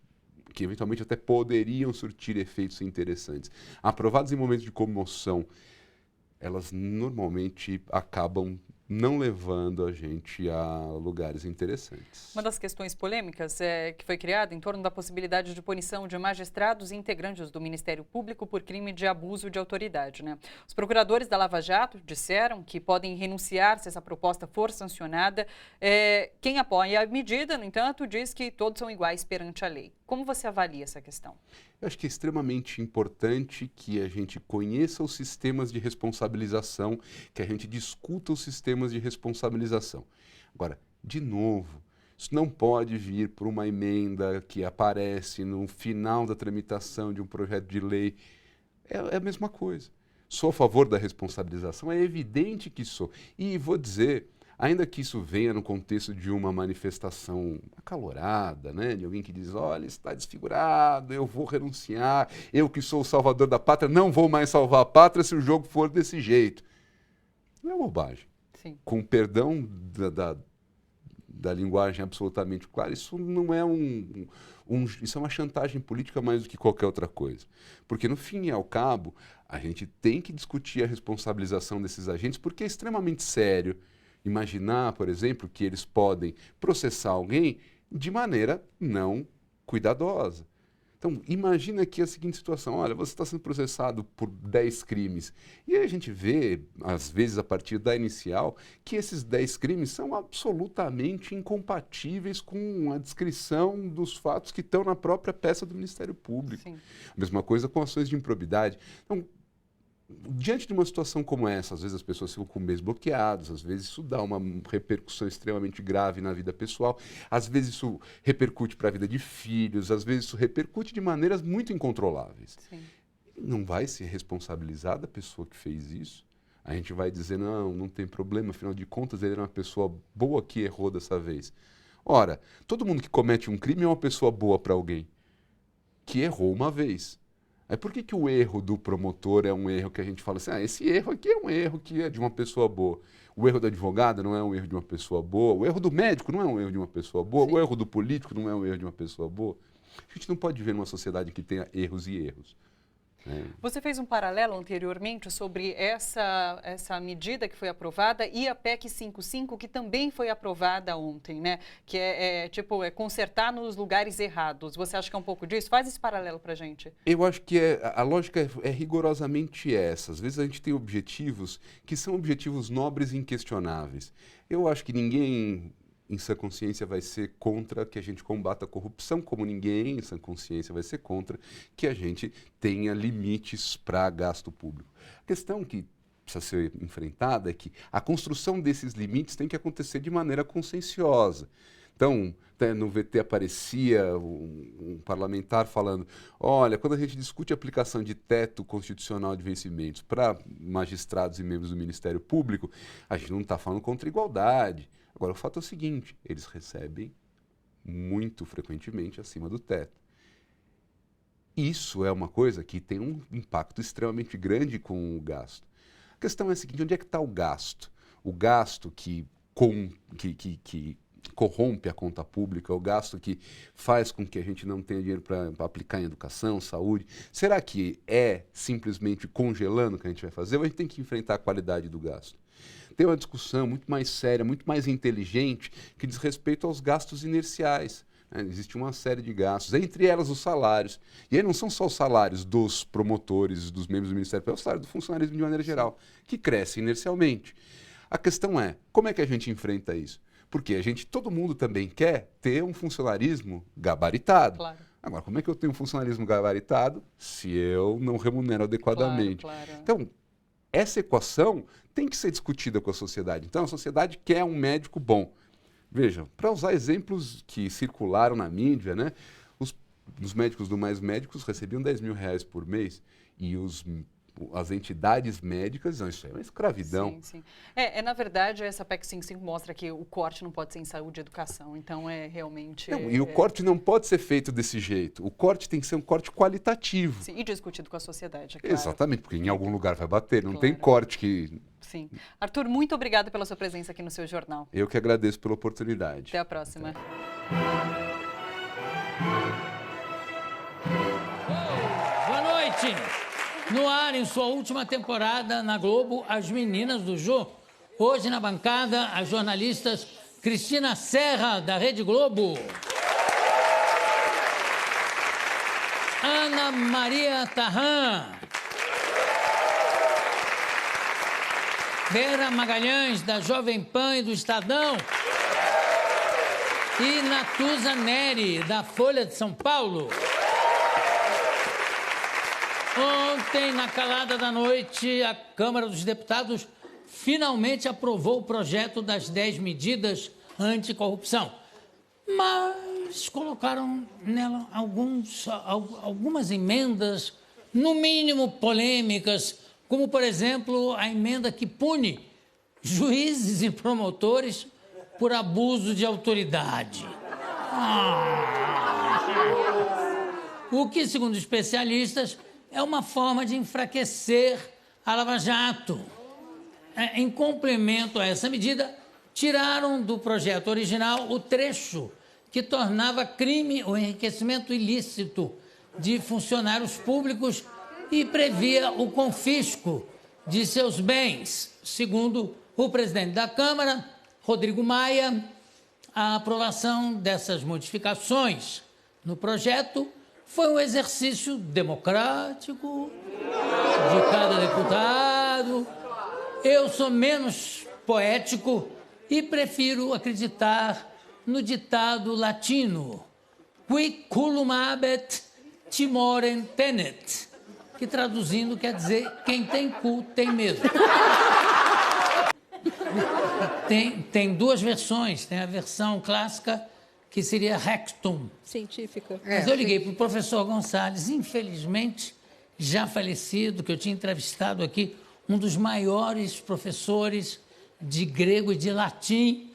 que eventualmente até poderiam surtir efeitos interessantes, aprovadas em momentos de comoção, elas normalmente acabam não levando a gente a lugares interessantes. Uma das questões polêmicas que foi criada em torno da possibilidade de punição de magistrados e integrantes do Ministério Público por crime de abuso de autoridade, né? Os procuradores da Lava Jato disseram que podem renunciar se essa proposta for sancionada. Quem apoia a medida, no entanto, diz que todos são iguais perante a lei. Como você avalia essa questão? Eu acho que é extremamente importante que a gente conheça os sistemas de responsabilização, que a gente discuta os sistemas de responsabilização. Agora, de novo, isso não pode vir por uma emenda que aparece no final da tramitação de um projeto de lei. É a mesma coisa. Sou a favor da responsabilização, é evidente que sou. E vou dizer, ainda que isso venha no contexto de uma manifestação acalorada, né? De alguém que diz, olha, está desfigurado, eu vou renunciar, eu que sou o salvador da pátria, não vou mais salvar a pátria se o jogo for desse jeito. Não é bobagem. Sim. Com perdão da linguagem absolutamente clara, isso não é isso é uma chantagem política mais do que qualquer outra coisa. Porque, no fim e ao cabo, a gente tem que discutir a responsabilização desses agentes, porque é extremamente sério imaginar, por exemplo, que eles podem processar alguém de maneira não cuidadosa. Então, imagina aqui a seguinte situação, olha, você está sendo processado por 10 crimes. E aí a gente vê, às vezes, a partir da inicial, que esses 10 crimes são absolutamente incompatíveis com a descrição dos fatos que estão na própria peça do Ministério Público. Sim. A mesma coisa com ações de improbidade. Então, diante de uma situação como essa, às vezes as pessoas ficam com meios bloqueados, às vezes isso dá uma repercussão extremamente grave na vida pessoal, às vezes isso repercute para a vida de filhos, às vezes isso repercute de maneiras muito incontroláveis. Sim. Não vai ser responsabilizada a pessoa que fez isso. A gente vai dizer, não tem problema, afinal de contas ele era uma pessoa boa que errou dessa vez. Ora, todo mundo que comete um crime é uma pessoa boa para alguém que errou uma vez. Por que o erro do promotor é um erro que a gente fala assim, esse erro aqui é um erro que é de uma pessoa boa. O erro do advogado não é um erro de uma pessoa boa. O erro do médico não é um erro de uma pessoa boa. Sim. O erro do político não é um erro de uma pessoa boa. A gente não pode viver numa sociedade que tenha erros e erros. Você fez um paralelo anteriormente sobre essa medida que foi aprovada e a PEC 55, que também foi aprovada ontem, né? Que é consertar nos lugares errados. Você acha que é um pouco disso? Faz esse paralelo para a gente. Eu acho que a lógica é rigorosamente essa. Às vezes a gente tem objetivos que são objetivos nobres e inquestionáveis. Eu acho que ninguém em sã consciência vai ser contra que a gente combata a corrupção, como ninguém em sã consciência vai ser contra que a gente tenha limites para gasto público. A questão que precisa ser enfrentada é que a construção desses limites tem que acontecer de maneira conscienciosa. Então, no VT aparecia um parlamentar falando, olha, quando a gente discute a aplicação de teto constitucional de vencimentos para magistrados e membros do Ministério Público, a gente não está falando contra a igualdade. Agora, o fato é o seguinte, eles recebem muito frequentemente acima do teto. Isso é uma coisa que tem um impacto extremamente grande com o gasto. A questão é a seguinte, onde é que está o gasto? O gasto que corrompe a conta pública, o gasto que faz com que a gente não tenha dinheiro para aplicar em educação, saúde. Será que é simplesmente congelando que a gente vai fazer ou a gente tem que enfrentar a qualidade do gasto? Tem uma discussão muito mais séria, muito mais inteligente, que diz respeito aos gastos inerciais. Existe uma série de gastos, entre elas os salários. E aí não são só os salários dos promotores, dos membros do Ministério, é o salário do funcionalismo de maneira geral, que cresce inercialmente. A questão é, como é que a gente enfrenta isso? Porque todo mundo também quer ter um funcionarismo gabaritado. Claro. Agora, como é que eu tenho um funcionarismo gabaritado se eu não remunero adequadamente? Claro. Então, essa equação tem que ser discutida com a sociedade. Então, a sociedade quer um médico bom. Veja, para usar exemplos que circularam na mídia, né? Os médicos do Mais Médicos recebiam R$10 mil por mês e as entidades médicas, não, isso é uma escravidão. Sim, sim. Na verdade, essa PEC 55 mostra que o corte não pode ser em saúde e educação, então é realmente... Não, e o corte não pode ser feito desse jeito, o corte tem que ser um corte qualitativo. Sim, e discutido com a sociedade, é claro. Exatamente, porque em algum lugar vai bater, não tem corte que... Sim. Arthur, muito obrigada pela sua presença aqui no seu jornal. Eu que agradeço pela oportunidade. Até a próxima. Boa noite! No ar, em sua última temporada na Globo, As Meninas do Jô. Hoje na bancada, as jornalistas Cristina Serra, da Rede Globo. Ana Maria Tarran. Vera Magalhães, da Jovem Pan e do Estadão. E Natuza Neri, da Folha de São Paulo. Ontem, na calada da noite, a Câmara dos Deputados finalmente aprovou o projeto das 10 medidas anticorrupção. Mas colocaram nela algumas emendas, no mínimo polêmicas, como, por exemplo, a emenda que pune juízes e promotores por abuso de autoridade. O que, segundo especialistas, é uma forma de enfraquecer a Lava Jato. Em complemento a essa medida, tiraram do projeto original o trecho que tornava crime o enriquecimento ilícito de funcionários públicos e previa o confisco de seus bens. Segundo o presidente da Câmara, Rodrigo Maia, a aprovação dessas modificações no projeto foi um exercício democrático de cada deputado. Eu sou menos poético e prefiro acreditar no ditado latino qui culum habet timorem tenet, que traduzindo quer dizer quem tem cu tem medo. Tem duas versões, tem a versão clássica que seria rectum. Científica. Mas eu liguei para o professor Gonçalves, infelizmente já falecido, que eu tinha entrevistado aqui, um dos maiores professores de grego e de latim,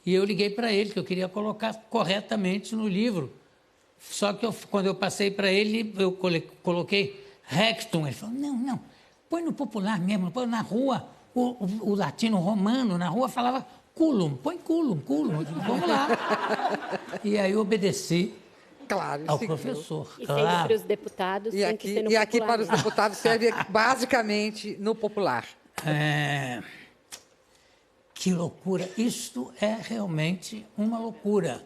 e eu liguei para ele, que eu queria colocar corretamente no livro. Só que quando eu passei para ele, eu coloquei rectum. Ele falou, não, põe no popular mesmo, põe na rua, o latino romano, na rua falava culum, põe culum, vamos lá. E aí eu obedeci ao professor. E sempre para os deputados tem que ser no popular. E aqui para os deputados serve basicamente no popular. Que loucura, isto é realmente uma loucura.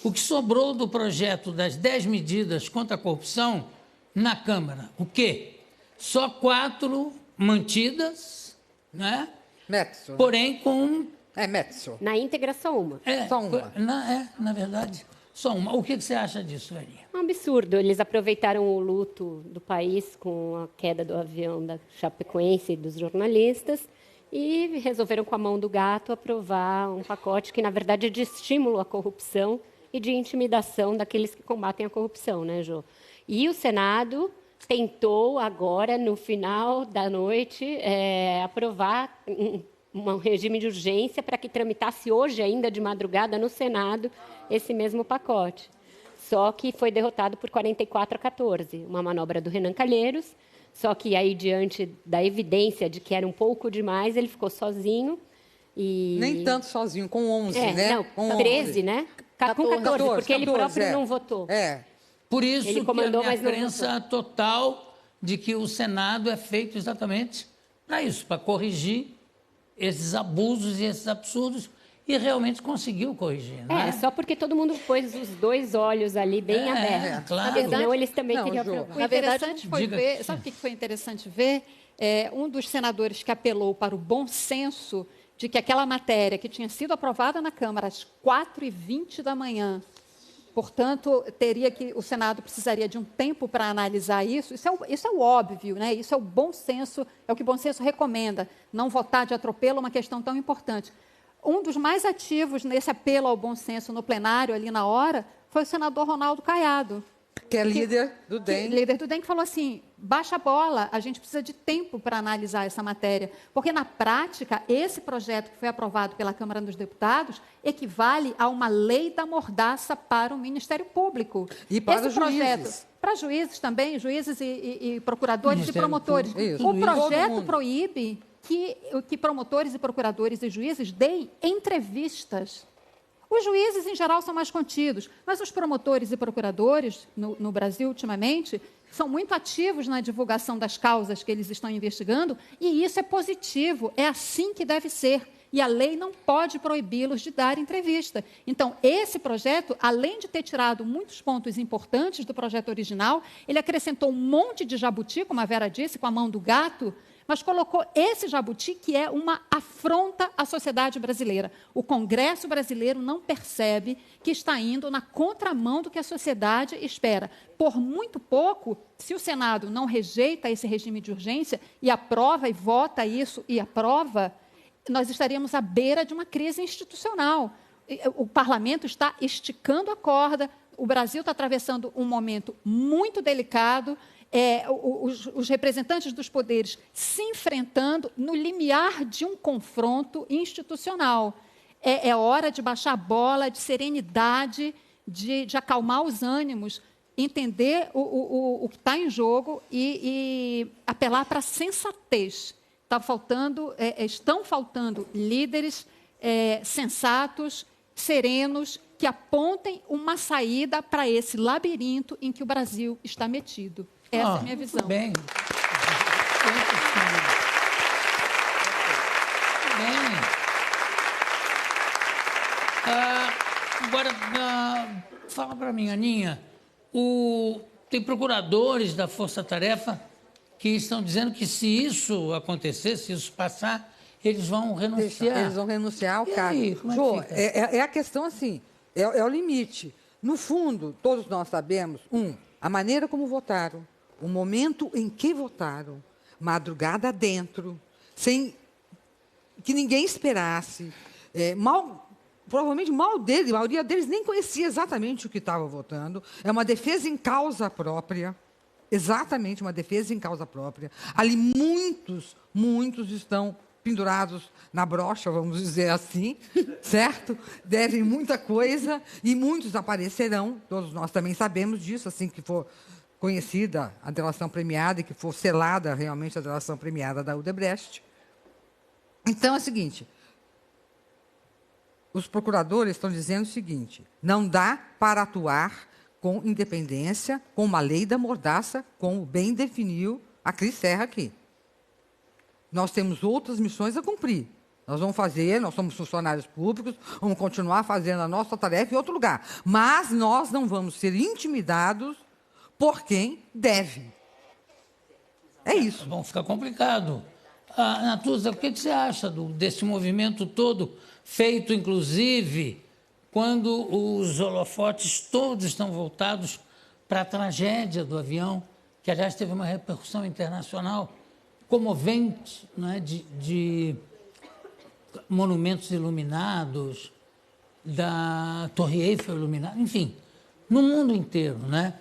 O que sobrou do projeto das 10 medidas contra a corrupção na Câmara, o quê? Só 4 mantidas, né? Metso. Porém com... Metso. Na íntegra, só uma. Só uma. Na verdade, só uma. O que você acha disso, Aninha? Um absurdo. Eles aproveitaram o luto do país com a queda do avião da Chapecoense e dos jornalistas e resolveram, com a mão do gato, aprovar um pacote que, na verdade, é de estímulo à corrupção e de intimidação daqueles que combatem a corrupção, né, Jô? E o Senado tentou agora, no final da noite, aprovar um regime de urgência para que tramitasse hoje, ainda de madrugada, no Senado, esse mesmo pacote. Só que foi derrotado por 44-14, uma manobra do Renan Calheiros. Só que aí, diante da evidência de que era um pouco demais, ele ficou sozinho. E... Nem tanto sozinho, com 11, né? Não, com 13, 11. Né? Com 14, porque ele próprio não votou. Por isso ele comandou, que a minha crença total de que o Senado é feito exatamente para isso, para corrigir esses abusos e esses absurdos, e realmente conseguiu corrigir. Né? Só porque todo mundo pôs os dois olhos ali bem abertos. Claro. Na verdade, não, eles também queriam aprovar. aprovar. Na verdade, foi ver, sabe o que foi interessante ver? Um dos senadores que apelou para o bom senso de que aquela matéria que tinha sido aprovada na Câmara às 4h20 da manhã, portanto, o Senado precisaria de um tempo para analisar isso. Isso é o óbvio, né? Isso é o bom senso, é o que o bom senso recomenda. Não votar de atropelo é uma questão tão importante. Um dos mais ativos nesse apelo ao bom senso no plenário, ali na hora, foi o senador Ronaldo Caiado, Que é líder do DEM. Líder do DEM, que falou assim, baixa a bola, a gente precisa de tempo para analisar essa matéria. Porque, na prática, esse projeto que foi aprovado pela Câmara dos Deputados equivale a uma lei da mordaça para o Ministério Público. E para esse os projeto, juízes. para juízes também, juízes e procuradores e promotores. Isso. O projeto proíbe que promotores e procuradores e juízes deem entrevistas. Os juízes, em geral, são mais contidos, mas os promotores e procuradores, no Brasil, ultimamente, são muito ativos na divulgação das causas que eles estão investigando, e isso é positivo, é assim que deve ser. E a lei não pode proibi-los de dar entrevista. Então, esse projeto, além de ter tirado muitos pontos importantes do projeto original, ele acrescentou um monte de jabuti, como a Vera disse, com a mão do gato, mas colocou esse jabuti que é uma afronta à sociedade brasileira. O Congresso brasileiro não percebe que está indo na contramão do que a sociedade espera. Por muito pouco, se o Senado não rejeita esse regime de urgência e aprova e vota isso e aprova, nós estaríamos à beira de uma crise institucional. O parlamento está esticando a corda, o Brasil está atravessando um momento muito delicado, os representantes dos poderes se enfrentando no limiar de um confronto institucional. É hora de baixar a bola, de serenidade, de acalmar os ânimos, entender o que está em jogo e apelar para a sensatez. Estão faltando líderes sensatos, serenos, que apontem uma saída para esse labirinto em que o Brasil está metido. Essa é a minha visão. Muito bem. Agora, fala para mim, Aninha, tem procuradores da Força Tarefa que estão dizendo que se isso acontecer, se isso passar, eles vão renunciar. Eles vão renunciar ao cargo. Jô, é a questão assim, é o limite. No fundo, todos nós sabemos, a maneira como votaram, o momento em que votaram, madrugada dentro, sem que ninguém esperasse, provavelmente a maioria deles nem conhecia exatamente o que estava votando, é uma defesa em causa própria, exatamente uma defesa em causa própria. Ali muitos estão pendurados na brocha, vamos dizer assim, certo? Devem muita coisa e muitos aparecerão, todos nós também sabemos disso, assim que for conhecida a delação premiada e que for selada realmente a delação premiada da Odebrecht. Então, é o seguinte, os procuradores estão dizendo o seguinte, não dá para atuar com independência, com uma lei da mordaça, como bem definiu a Cris Serra aqui. Nós temos outras missões a cumprir. Nós vamos fazer, nós somos funcionários públicos, vamos continuar fazendo a nossa tarefa em outro lugar. Mas nós não vamos ser intimidados por quem deve. É isso. Bom, fica complicado. Natuza, o que você acha desse movimento todo, feito, inclusive, quando os holofotes todos estão voltados para a tragédia do avião, que, aliás, teve uma repercussão internacional comovente, né, de monumentos iluminados, da Torre Eiffel iluminada, enfim, no mundo inteiro, né?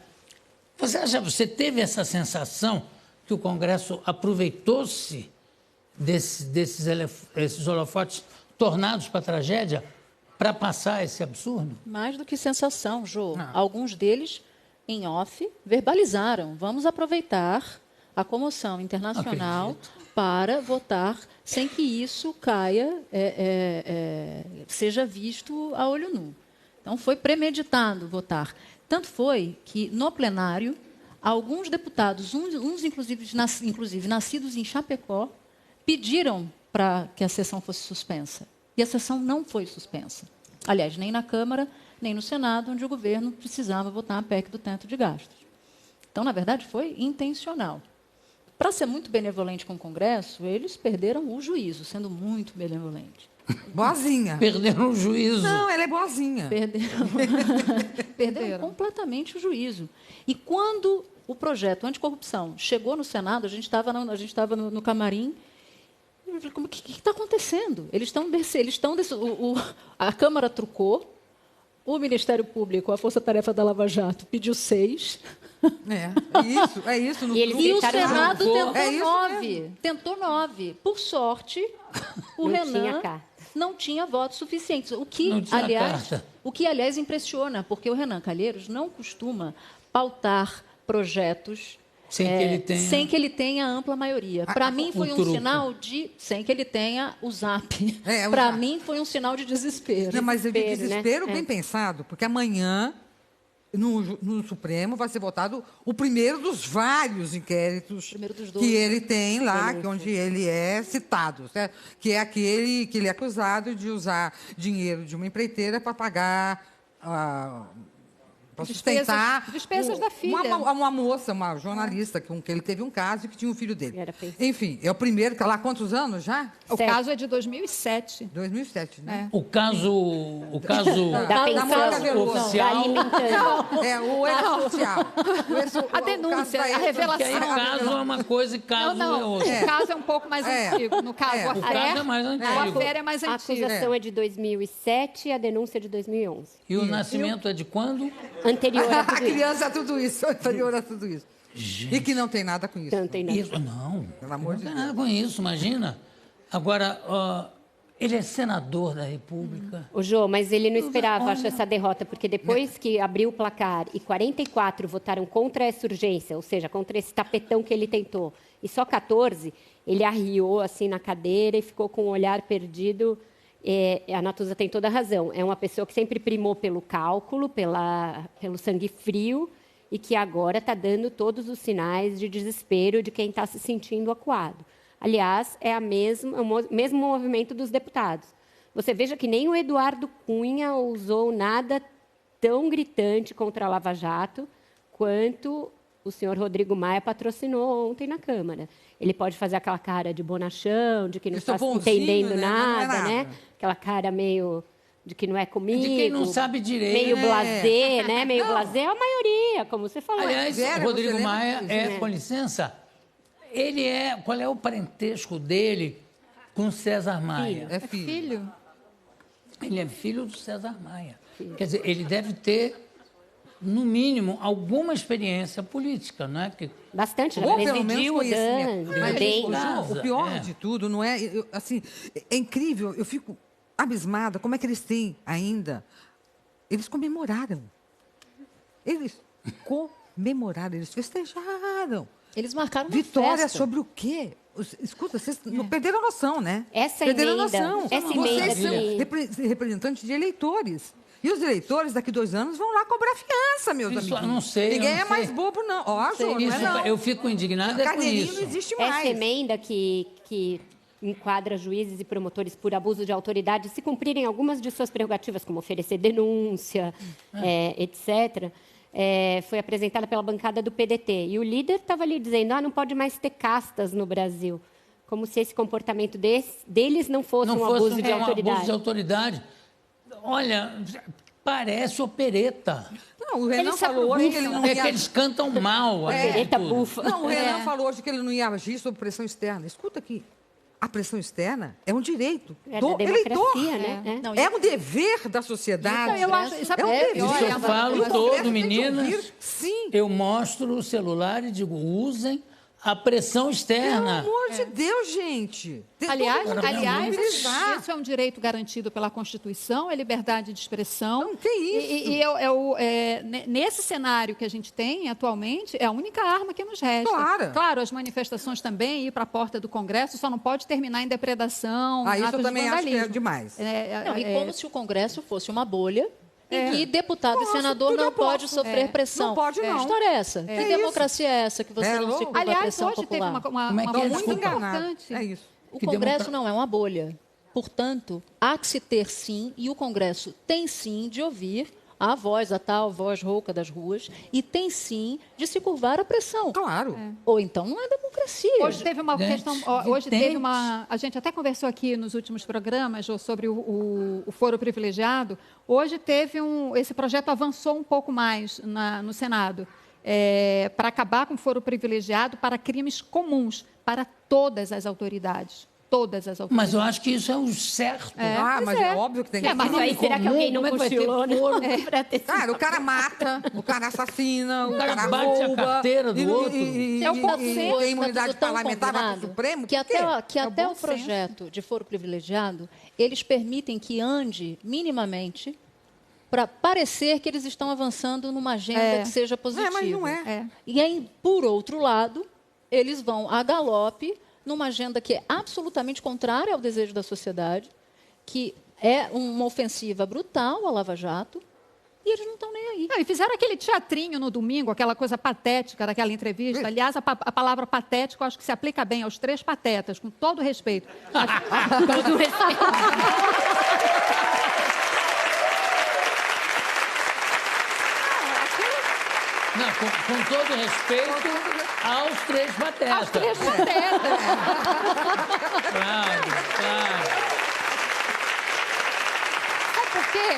Você teve essa sensação que o Congresso aproveitou-se desses holofotes tornados para a tragédia para passar esse absurdo? Mais do que sensação, Jô. Alguns deles, em off, verbalizaram. Vamos aproveitar a comoção internacional para votar sem que isso caia, seja visto a olho nu. Então, foi premeditado votar. Tanto foi que, no plenário, alguns deputados, uns inclusive nascidos em Chapecó, pediram para que a sessão fosse suspensa. E a sessão não foi suspensa. Aliás, nem na Câmara, nem no Senado, onde o governo precisava votar a PEC do teto de gastos. Então, na verdade, foi intencional. Para ser muito benevolente com o Congresso, eles perderam o juízo, sendo muito benevolente. Boazinha. Perderam o juízo. Não, ela é boazinha. Perderam completamente o juízo. E quando o projeto anticorrupção chegou no Senado, a gente estava no camarim, eu falei, o que está acontecendo? A Câmara trucou, O Ministério Público, a Força Tarefa da Lava Jato, pediu 6. É isso. E o Senado tentou 9. Por sorte, o Renan não tinha votos suficientes. O que, aliás, impressiona, porque o Renan Calheiros não costuma pautar projetos sem que ele tenha ampla maioria. Para mim foi um sinal de... Sem que ele tenha o zap. Para mim foi um sinal de desespero. Não, mas desespero bem pensado, porque amanhã, no Supremo, vai ser votado o primeiro dos vários inquéritos que ele tem lá, onde ele é citado, certo? Que é aquele que ele é acusado de usar dinheiro de uma empreiteira para pagar... para sustentar despesas da filha. Uma moça, uma jornalista, que ele teve um caso e que tinha um filho dele. Enfim, é o primeiro, que lá há quantos anos já? O caso é de 2007. 2007, né? O caso da pensão oficial. O extra-oficial. A denúncia, a revelação. Porque aí o caso é uma coisa e caso é outra. O caso é um pouco mais antigo. No caso, o caso é mais antigo. A affair é mais antiga. A acusação é de 2007 e a denúncia é de 2011. E o nascimento é de quando? Anterior a tudo A criança é tudo isso, anterior a tudo isso. Gente, e que não tem nada com isso. Não tem nada. Isso, não. Pelo amor de Deus. Não tem nada com isso, imagina. Agora, ele é senador da República. Ô, Jô, mas ele não esperava, acho, essa derrota, porque depois que abriu o placar e 44 votaram contra essa urgência, ou seja, contra esse tapetão que ele tentou, e só 14, ele arriou assim na cadeira e ficou com o olhar perdido. A Natuza tem toda a razão. É uma pessoa que sempre primou pelo cálculo, pelo sangue frio, e que agora está dando todos os sinais de desespero de quem está se sentindo acuado. Aliás, é o mesmo movimento dos deputados. Você veja que nem o Eduardo Cunha usou nada tão gritante contra a Lava Jato quanto o senhor Rodrigo Maia patrocinou ontem na Câmara. Ele pode fazer aquela cara de bonachão, de que não está entendendo nada, né? Aquela cara meio de que não é comigo. De quem não sabe direito. Meio blasé, né? Meio blasé é a maioria, como você falou. Aliás, o Rodrigo Maia com licença, qual é o parentesco dele com César Maia? É filho. Ele é filho do César Maia. Quer dizer, ele deve ter, no mínimo, alguma experiência política, não é? Porque bastante, ou pelo menos conhecimento. O pior de tudo, não é? Assim, é incrível, eu fico abismada como é que eles têm ainda. Eles comemoraram. Eles festejaram. Eles marcaram uma vitória festa. Sobre o quê? Escuta, vocês não perderam a noção, né? Perderam a noção. Vocês são representantes de eleitores. E os eleitores, daqui 2 anos, vão lá cobrar fiança, meus amigos. Eu não sei. Ninguém é mais bobo, não. Eu fico indignada com isso. Não existe mais. Essa emenda que enquadra juízes e promotores por abuso de autoridade, se cumprirem algumas de suas prerrogativas, como oferecer denúncia, etc., foi apresentada pela bancada do PDT. E o líder estava ali dizendo, não pode mais ter castas no Brasil. Como se esse comportamento deles não fosse um abuso de autoridade. Abuso de autoridade. Olha, parece opereta. Não, o Renan falou hoje que ele não ia... É que eles cantam mal. Opereta bufa. Não, o Renan falou hoje que ele não ia agir sob pressão externa. Escuta aqui. A pressão externa é um direito do eleitor. Né? É um dever da sociedade. Eu acho, Isso eu falo todo, meninas. Sim. Eu mostro o celular e digo, usem a pressão externa. Pelo amor de Deus, gente. Aliás, isso é um direito garantido pela Constituição, é liberdade de expressão. Não, que isso? Nesse cenário que a gente tem atualmente, é a única arma que nos resta. Claro, as manifestações também, ir para a porta do Congresso, só não pode terminar em depredação, isso eu também acho que é demais. E como se o Congresso fosse uma bolha, em que deputado e senador não pode sofrer pressão. Não pode, não. Que história é essa? Que democracia é essa que você não se curva a pressão popular? Aliás, hoje teve uma muito importante. É isso. O Congresso não é uma bolha. Portanto, há que se ter sim, e o Congresso tem sim de ouvir a voz, a tal voz rouca das ruas, e tem sim de se curvar à pressão. Claro. Ou então não é democracia. Hoje teve uma questão, a gente até conversou aqui nos últimos programas sobre o foro privilegiado. Hoje esse projeto avançou um pouco mais no Senado, para acabar com o foro privilegiado para crimes comuns, para todas as autoridades. todas as alforrias. Mas eu acho que isso é o certo. Mas é óbvio que tem que mas aí será que alguém não cochilou, né? Cara, o cara mata, o cara assassina, o cara bate a rouba. carteira do outro. É o consenso, tem imunidade tá tudo tão parlamentar, vai pro combinado Supremo. que até bom o projeto de foro privilegiado, eles permitem que ande minimamente para parecer que eles estão avançando numa agenda que seja positiva. Mas não é. E aí, por outro lado, eles vão a galope numa agenda que é absolutamente contrária ao desejo da sociedade, que é uma ofensiva brutal à Lava Jato, e eles não estão nem aí. E fizeram aquele teatrinho no domingo, aquela coisa patética daquela entrevista. Aliás, a palavra patético eu acho que se aplica bem aos 3 patetas, com todo respeito. Todo respeito. Não, com todo respeito aos 3 patetas. Aos 3 patetas. Claro. Sabe por quê?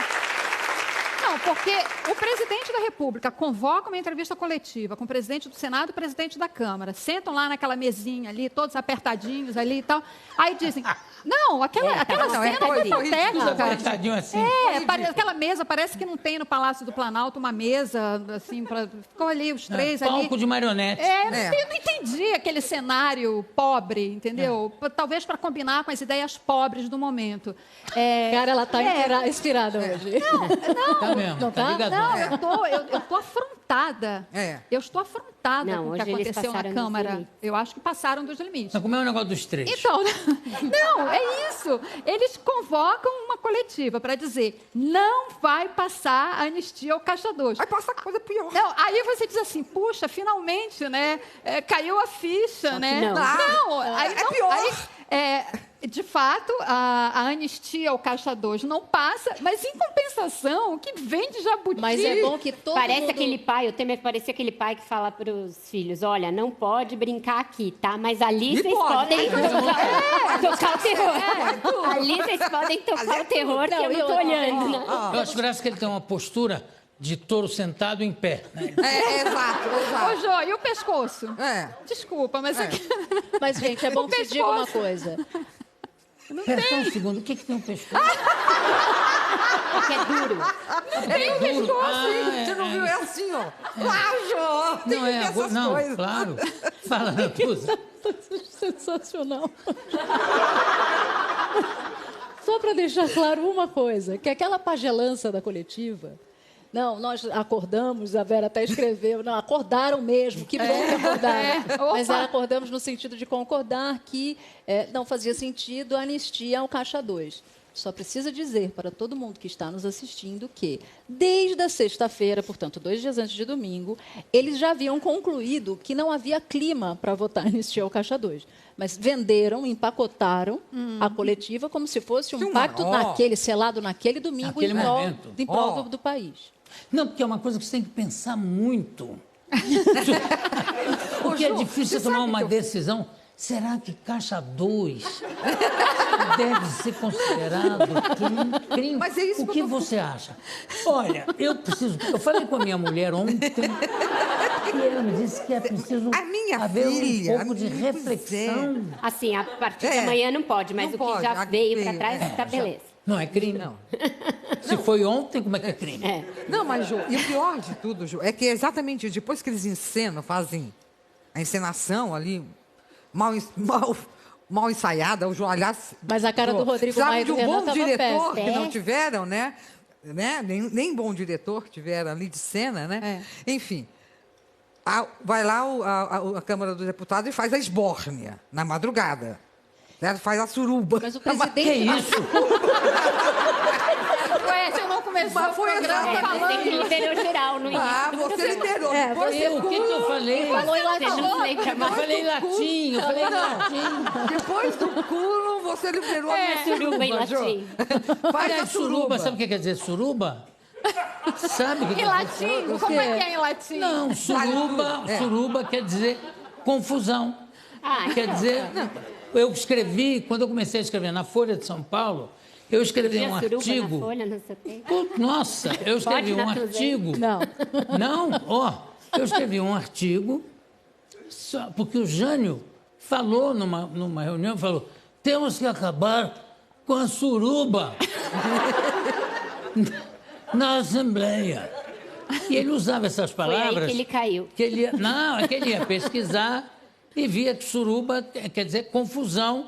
Não, porque o presidente da República convoca uma entrevista coletiva com o presidente do Senado e o presidente da Câmara. Sentam lá naquela mesinha ali, todos apertadinhos ali e tal. Aí dizem... Não, aquela cena foi patética. Tudo apertadinho assim. Aquela mesa, parece que não tem no Palácio do Planalto uma mesa, assim, ficou ali os 3 ali. Palco de marionete. Eu não entendi aquele cenário pobre, entendeu? Talvez para combinar com as ideias pobres do momento. Cara, ela está inspirada hoje. Não, mesmo, não tá ligadona. Não, eu tô afrontada. Eu estou afrontada com o que hoje eles aconteceu na passaram dos Câmara. limites. Eu acho que passaram dos limites. Mas como é o negócio dos 3? Então, não, é isso. Eles convocam uma coletiva para dizer não vai passar a anistia ao Caixa 2. Vai passar coisa pior. Não, aí você diz assim, puxa, finalmente, né? Caiu a ficha, né? Não, aí é pior. De fato, a anistia ao Caixa 2 não passa, mas em compensação, o que vem de jabuti... Mas é bom que todo Parece mundo... aquele pai, o Temer parecia aquele pai que fala para os filhos, olha, não pode brincar aqui, tá? Mas ali vocês podem tocar o terror. Ali vocês podem tocar o terror, que eu não tô olhando, né? Eu acho graça que ele tem uma postura de touro sentado em pé. Né? Exato. Ô, Jô, e o pescoço? Desculpa, mas... Mas, gente, é bom que se diga uma coisa. Espera só um segundo, o que tem um pescoço? Porque é duro. Tem um pescoço, hein? Você não viu? É assim, ó. Jô, tem que ver essas coisas. Claro. Fala, Natuza. Sensacional. Só para deixar claro uma coisa, que aquela pagelança da coletiva... Não, nós acordamos, a Vera até escreveu, não, acordaram mesmo, que bom que acordaram. Mas acordamos no sentido de concordar que não fazia sentido a anistia ao Caixa 2. Só precisa dizer para todo mundo que está nos assistindo que, desde a sexta-feira, portanto, 2 dias antes de domingo, eles já haviam concluído que não havia clima para votar anistia ao Caixa 2. Mas venderam, empacotaram a coletiva como se fosse um pacto selado naquele domingo em prol do país. Não, porque é uma coisa que você tem que pensar muito. Porque é difícil tomar uma decisão. Será que Caixa 2 deve ser considerado crime? Mas é isso o que você acha? Olha, eu falei com a minha mulher ontem e ela me disse que é preciso haver um pouco de reflexão. Assim, a partir de amanhã não pode, mas o que já veio para trás está beleza. Não é crime, não. Se foi ontem, como é que é crime? Não, mas, Jô, e o pior de tudo, Jô, é que exatamente depois que eles encenam, fazem a encenação ali, mal ensaiada, o Jô, aliás... Mas a cara do Rodrigo Maia de um Renan bom diretor péssimo. que não tiveram, né? Nem bom diretor que tiveram ali de cena, né? Enfim, vai lá a Câmara dos Deputados e faz a esbórnia na madrugada. Faz a suruba. Mas o presidente... Que isso? Ué, você não começou Mas foi o programa falando... Você que liderou geral no início. Você liderou. O que eu falei? Falou em latim. Eu falei latim, Depois do culo, você liderou a minha suruba em latim. Faz a suruba. Sabe o que quer dizer suruba? Sabe o que Em latim? Como é que é em latim? Não, suruba quer dizer confusão. Quer dizer... Eu escrevi, quando eu comecei a escrever na Folha de São Paulo, eu escrevi um artigo... Nossa, eu escrevi um artigo... Não, eu escrevi um artigo, porque o Jânio falou numa reunião, falou, temos que acabar com a suruba na Assembleia. E ele usava essas palavras... Foi aí que ele caiu. Não, é que ele ia pesquisar e via que suruba quer dizer confusão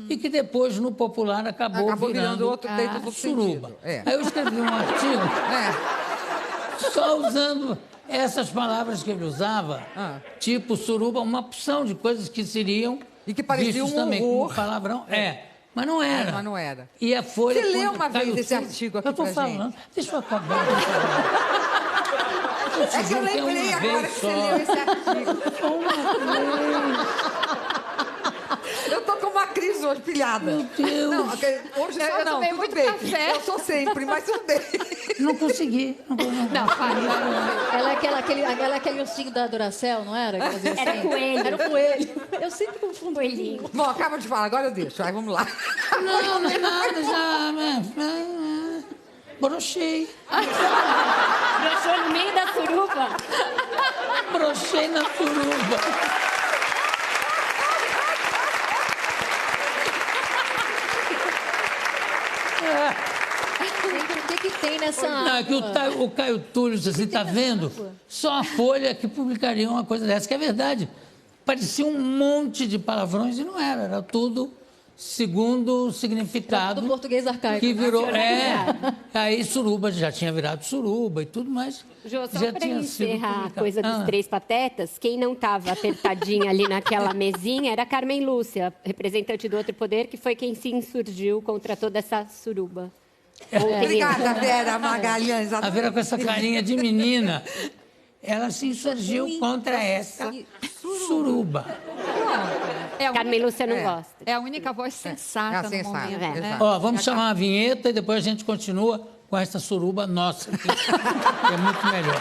e que depois, no popular, acabou virando outro suruba. É. Aí eu escrevi um artigo só usando essas palavras que ele usava, tipo suruba, uma opção de coisas que seriam e que pareciam vistos também horror. como palavrão. Mas não era. Mas não era. E a Folha... Você leu quando uma caiu vez esse tudo- artigo aqui Eu tô pra falando. gente? Deixa eu acabar. É que eu lembrei agora que você leu esse artigo. Eu tô com uma crise hoje, pilhada. Meu Deus. Não, hoje só Eu não, tomei tudo muito bem. café. Eu sou sempre, mas tudo bem. Não consegui. Não, ela é aquele ursinho da Duracell, não era? Que fazia Era assim? coelho. Era o coelho. Eu sempre confundo Coelhinho. Bom, acaba de falar, agora eu deixo. Aí, vamos lá. Não é nada, já... Brochei. Brochou no meio da suruba. Brochei na suruba. O que tem nessa Não, é que o Caio Túlio, você está vendo? Só a Folha que publicaria uma coisa dessa, que é verdade. Parecia um monte de palavrões e não era. Era tudo segundo o significado do português arcaico. que virou. Aí suruba já tinha virado suruba e tudo mais. Jô, só já para tinha sido encerrar a publicado. coisa dos três patetas, quem não estava apertadinha ali naquela mesinha era a Carmen Lúcia, representante do outro poder, que foi quem se insurgiu contra toda essa suruba. Obrigada, Vera Magalhães. A Vera com essa carinha de menina, ela se insurgiu contra essa suruba. Carmen Lúcia não gosta. É a única voz sensata no momento. Né? Ó, vamos chamar uma vinheta e depois a gente continua com essa suruba nossa, que é muito melhor.